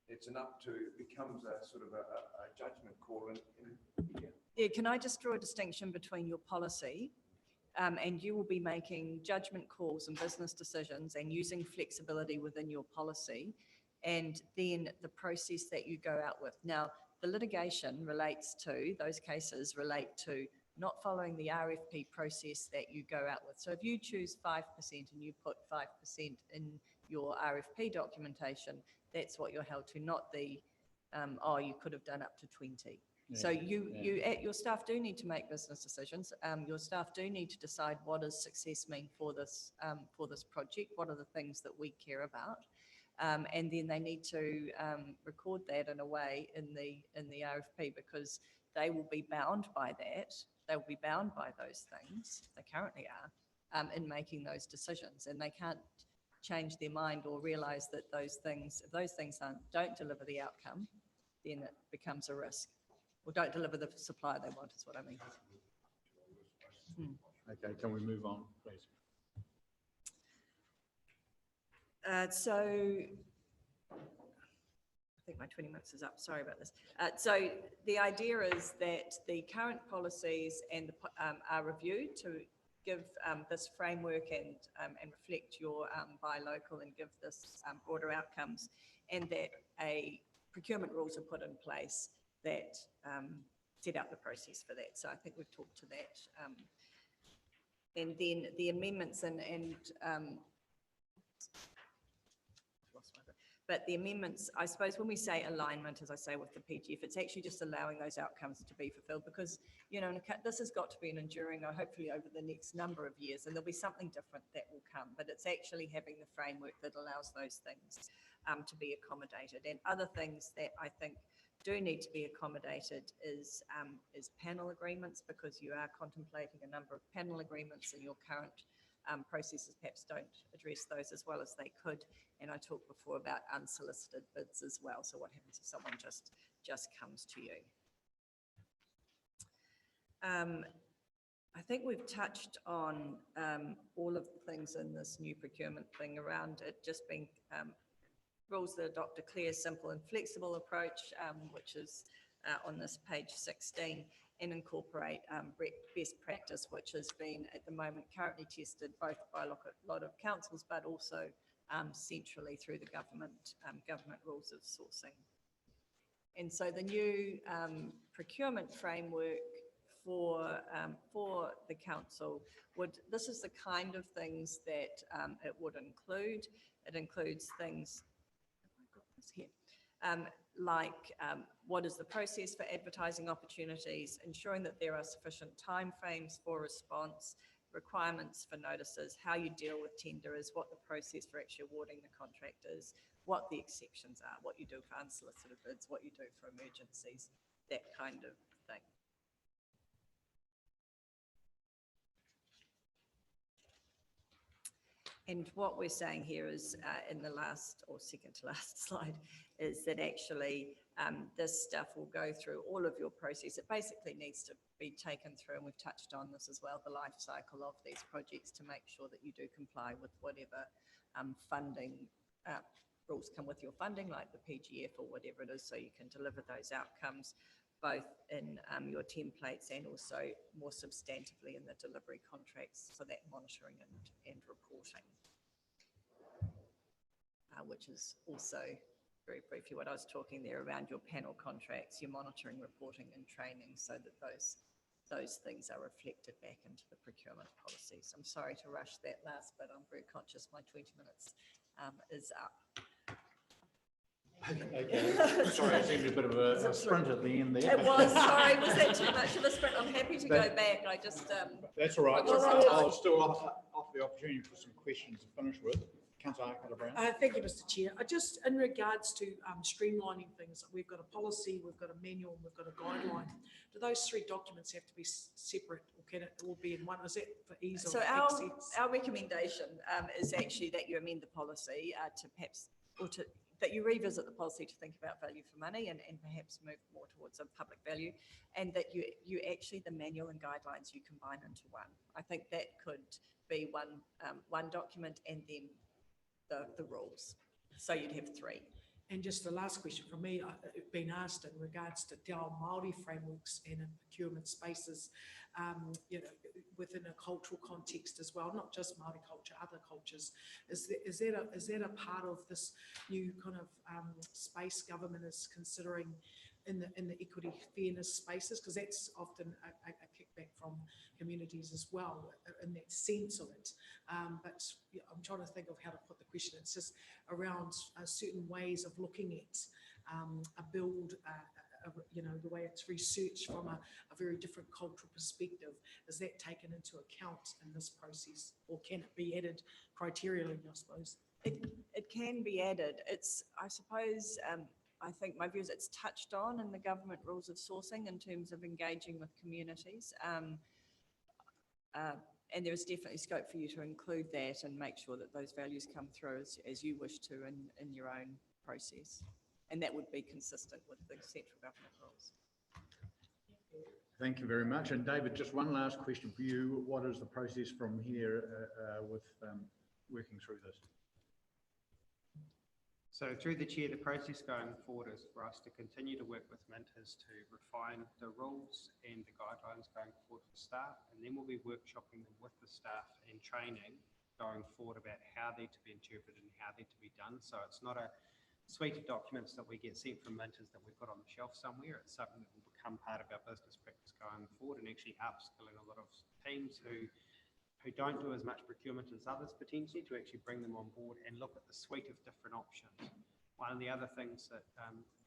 it's becomes a sort of a judgment call. Yeah, can I just draw a distinction between your policy, and you will be making judgment calls and business decisions and using flexibility within your policy, and then the process that you go out with. Now, the litigation relates to, those cases relate to not following the RFP process that you go out with. So if you choose 5% and you put 5% in your RFP documentation, that's what you're held to, not the, oh, you could have done up to 20. So your staff do need to make business decisions. Your staff do need to decide what does success mean for this project. What are the things that we care about, and then they need to record that in a way in the RFP, because they will be bound by that. They will be bound by those things. They currently are in making those decisions, and they can't change their mind or realise that those things, if those things don't deliver the outcome, then it becomes a risk. Or don't deliver the supply they want, is what I mean. Okay, can we move on, please? So I think my 20 minutes is up. Sorry about this. So the idea is that the current policies and are reviewed to give this framework and reflect your buy local and give this broader outcomes, and that procurement rules are put in place that set out the process for that. So I think we've talked to that. And then the amendments but the amendments, I suppose when we say alignment, as I say with the PGF, it's actually just allowing those outcomes to be fulfilled, because, you know, this has got to be an enduring, or hopefully over the next number of years, and there'll be something different that will come, but it's actually having the framework that allows those things to be accommodated. And other things that I think do need to be accommodated is panel agreements, because you are contemplating a number of panel agreements, and your current processes perhaps don't address those as well as they could. And I talked before about unsolicited bids as well. So what happens if someone just comes to you? I think we've touched on all of the things in this new procurement thing around it just being rules that adopt a clear, simple and flexible approach, which is on this page 16, and incorporate best practice, which has been at the moment currently tested both by a lot of councils, but also centrally through the government rules of sourcing. And so the new procurement framework for the council this is the kind of things that it would include. It includes things, like what is the process for advertising opportunities, ensuring that there are sufficient timeframes for response, requirements for notices, how you deal with tenders, what the process for actually awarding the contract is, what the exceptions are, what you do for unsolicited bids, what you do for emergencies, that kind of thing. And what we're saying here is in the last or second to last slide is that actually this stuff will go through all of your process. It basically needs to be taken through, and we've touched on this as well, the life cycle of these projects to make sure that you do comply with whatever funding rules come with your funding, like the PGF or whatever it is, so you can deliver those outcomes both in your templates and also more substantively in the delivery contracts for that monitoring and reporting, which is also very briefly what I was talking there around your panel contracts, your monitoring, reporting and training, so that those things are reflected back into the procurement policies. I'm sorry to rush that last, but I'm very conscious my 20 minutes is up. Okay. Sorry, it seemed a bit of a sprint at the end there. It was, sorry, was that too much of a sprint? I'm happy to go back. I just... That's all right. I'll still offer the opportunity for some questions to finish with. Councillor Brown. Thank you, Mr. Chair. Just in regards to streamlining things, we've got a policy, we've got a manual, we've got a guideline. Do those three documents have to be separate, or can it all be in one? Is that for ease of access? Our recommendation is actually that you amend the policy to perhaps, or that you revisit the policy to think about value for money and perhaps move more towards a public value, and that you actually, the manual and guidelines, you combine into one. I think that could be one document and then the rules. So you'd have three. And just the last question from me, been asked in regards to Te Ao Māori frameworks and in procurement spaces, you know, within a cultural context as well, not just Māori culture, other cultures. Is that a part of this new kind of space government is considering in the equity fairness spaces? Because that's often a back from communities as well in that sense of it. But yeah, I'm trying to think of how to put the question. It's just around certain ways of looking at a build, you know, the way it's researched from a very different cultural perspective. Is that taken into account in this process, or can it be added criterially, I suppose? It can be added. It's, I suppose, I think my view is it's touched on in the government rules of sourcing in terms of engaging with communities. And there is definitely scope for you to include that and make sure that those values come through as you wish to in your own process. And that would be consistent with the central government rules. Thank you very much. And David, just one last question for you. What is the process from here with working through this? So through the chair, the process going forward is for us to continue to work with Minters to refine the rules and the guidelines going forward for staff, and then we'll be workshopping them with the staff and training going forward about how they're to be interpreted and how they're to be done. So it's not a suite of documents that we get sent from Minters that we've got on the shelf somewhere. It's something that will become part of our business practice going forward, and actually upskilling a lot of teams who don't do as much procurement as others potentially, to actually bring them on board and look at the suite of different options. One of the other things that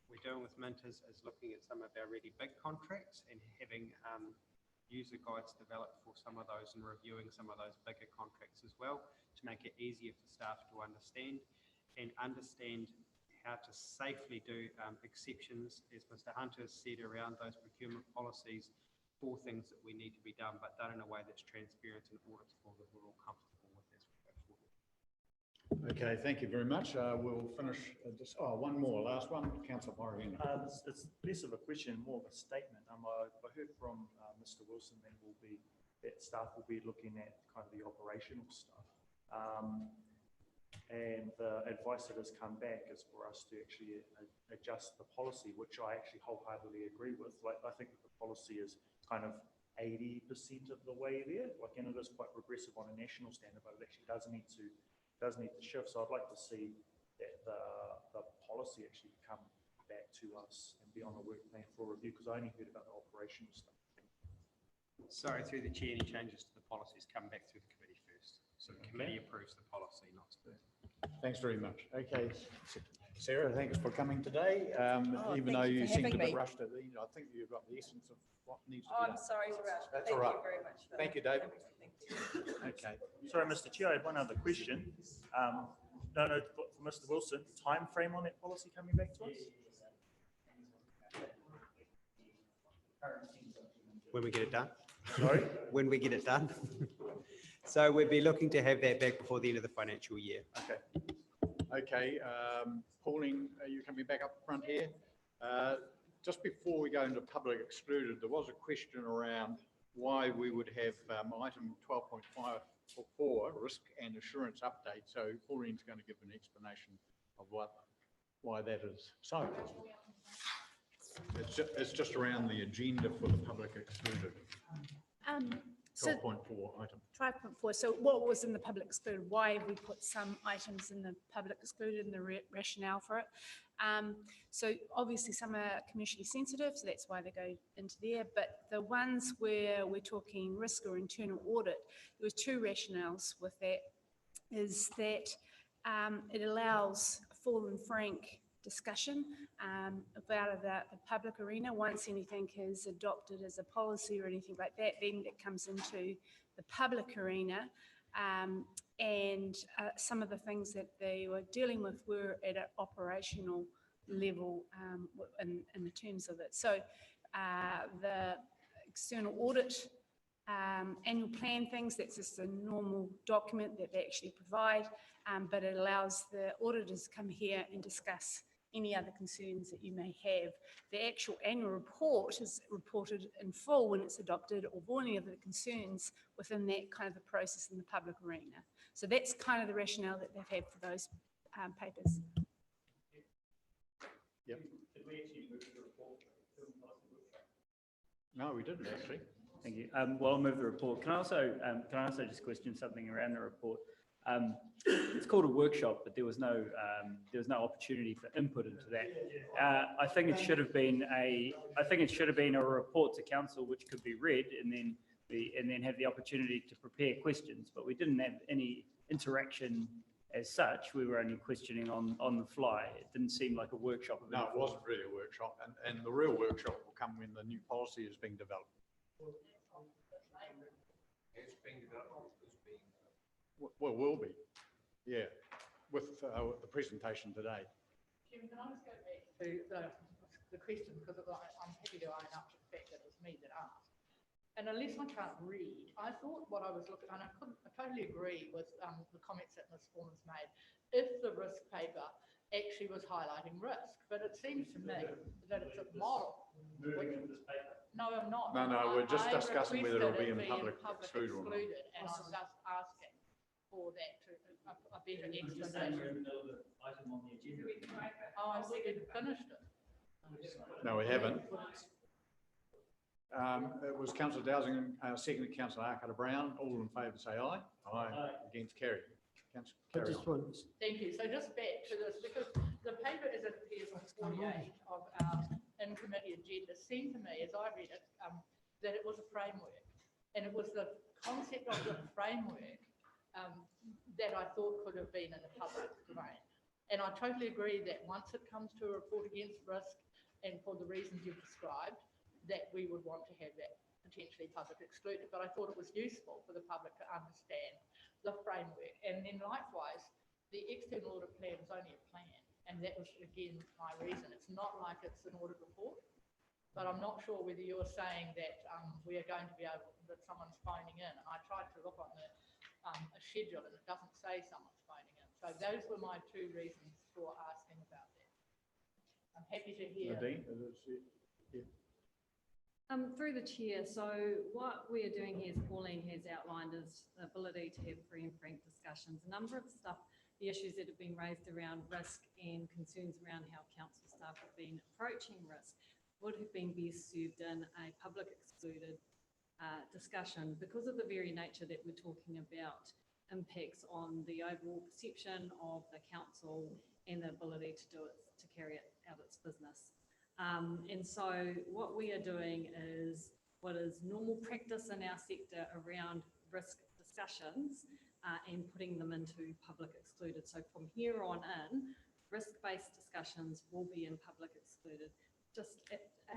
we're doing with Minters is looking at some of our really big contracts and having user guides developed for some of those and reviewing some of those bigger contracts as well, to make it easier for staff to understand how to safely do exceptions, as Mr. Hunter has said, around those procurement policies for things that we need to be done, but done in a way that's transparent and auditable, that we're all comfortable with as we go forward. Okay, thank you very much. We'll finish one more, last one, Councillor Morgan. It's less of a question, more of a statement. I heard from Mr. Wilson that staff will be looking at kind of the operational stuff. And the advice that has come back is for us to actually adjust the policy, which I actually wholeheartedly agree with. Like, I think that the policy is kind of 80% of the way there. Like, and it is quite regressive on a national standard, but it actually does need to shift. So I'd like to see that the policy actually come back to us and be on the work plan for review, because I only heard about the operational stuff. Sorry, through the chair, any changes to the policies come back through the committee first. So the committee approves the policy, not the. Thanks very much. Okay, Sarah, thanks for coming today. Even though you you for seemed a having bit me. rushed at the end, I think you've got the essence of what needs to Oh, be I'm done. sorry to rush. That's Thank all right. you very much. Thank you, David. Thank you. Okay. Sorry, Mr. Chair, I had one other question. For Mr. Wilson, time frame on that policy coming back to us? When we get it done? Sorry? When we get it done. So we'll be looking to have that back before the end of the financial year. Okay. Okay, Pauline, are you coming back up front here? Just before we go into public excluded, there was a question around why we would have item 12.54, risk and assurance update. So Pauline's going to give an explanation of why that is so. It's just around the agenda for the public excluded. So 12.4 item. 5.4, so what was in the public excluded? Why have we put some items in the public excluded and the rationale for it? So obviously some are commercially sensitive, so that's why they go into there. But the ones where we're talking risk or internal audit, there was two rationales with that, is that it allows a full and frank discussion about the public arena. Once anything is adopted as a policy or anything like that, then it comes into the public arena. And some of the things that they were dealing with were at an operational level in the terms of it. So the external audit annual plan things, that's just a normal document that they actually provide, but it allows the auditors to come here and discuss any other concerns that you may have. The actual annual report is reported in full when it's adopted, or any of the concerns within that kind of the process in the public arena. So that's kind of the rationale that they've had for those papers. Yep. No, we didn't actually. Thank you. Well, I'll move the report. Can I also just question something around the report? It's called a workshop, but there was no opportunity for input into that. I think it should have been a report to council which could be read and then have the opportunity to prepare questions, but we didn't have any interaction as such. We were only questioning on the fly. It didn't seem like a workshop. No, it wasn't really a workshop, and the real workshop will come when the new policy is being developed. It's being developed, it's being. Well, will be, yeah, with the presentation today. Chairman, can I just go back to the question, because I'm happy to own up to the fact that it was me that asked. And unless I can't read, I thought what I was looking, and I totally agree with the comments that Ms. Foreman's made, if the risk paper actually was highlighting risk, but it seems to me that it's a moral. No, I'm not. No, we're just I discussing whether it'll be in requested it public excluded, excluded or not. and I'm just asking for that to, a better explanation. Oh, I thought you'd finished it. No, we haven't. It was councillor Dowsing, seconded councillor Arkada-Brown. All in favour say aye. Aye. Against carried. Councillor, carry on. Thank you. So just back to this, because the paper as it appears on 48 of our in-committee agenda seemed to me, as I read it, that it was a framework. And it was the concept of the framework that I thought could have been in the public domain. And I totally agree that once it comes to a report against risk, and for the reasons you've described, that we would want to have that potentially public excluded. But I thought it was useful for the public to understand the framework. And then likewise, the external audit plan is only a plan. And that was, again, my reason. It's not like it's an audit report. But I'm not sure whether you're saying that we are going to be able, that someone's phoning in. And I tried to look on the a schedule and it doesn't say someone's phoning in. So those were my two reasons for asking about that. I'm happy to hear. Nadine, Through the chair, so what we are doing here, as Pauline has outlined, is the ability to have free and frank discussions. A number of stuff, the issues that have been raised around risk and concerns around how council staff have been approaching risk would have been best served in a public excluded discussion, because of the very nature that we're talking about impacts on the overall perception of the council and the ability to do it, to carry out its business. And so what we are doing is what is normal practice in our sector around risk discussions and putting them into public excluded. So from here on in, risk-based discussions will be in public excluded, just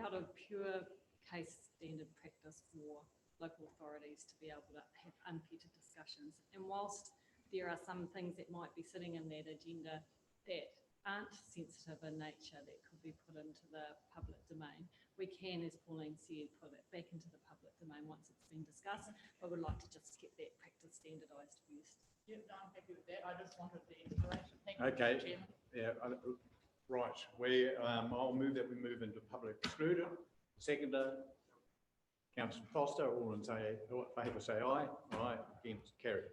out of pure case standard practice for local authorities to be able to have unfettered discussions. And whilst there are some things that might be sitting in that agenda that aren't sensitive in nature that could be put into the public domain, we can, as Pauline said, put it back into the public domain once it's been discussed. I would like to just get that practice standardised first. Yeah, no, I'm happy with that. I just wanted the explanation. Thank you, okay. Mr. Chairman. Yeah, right. I'll move that we move into public excluded. Seconder, councillor Foster. All in favour say aye. Aye. Against carried.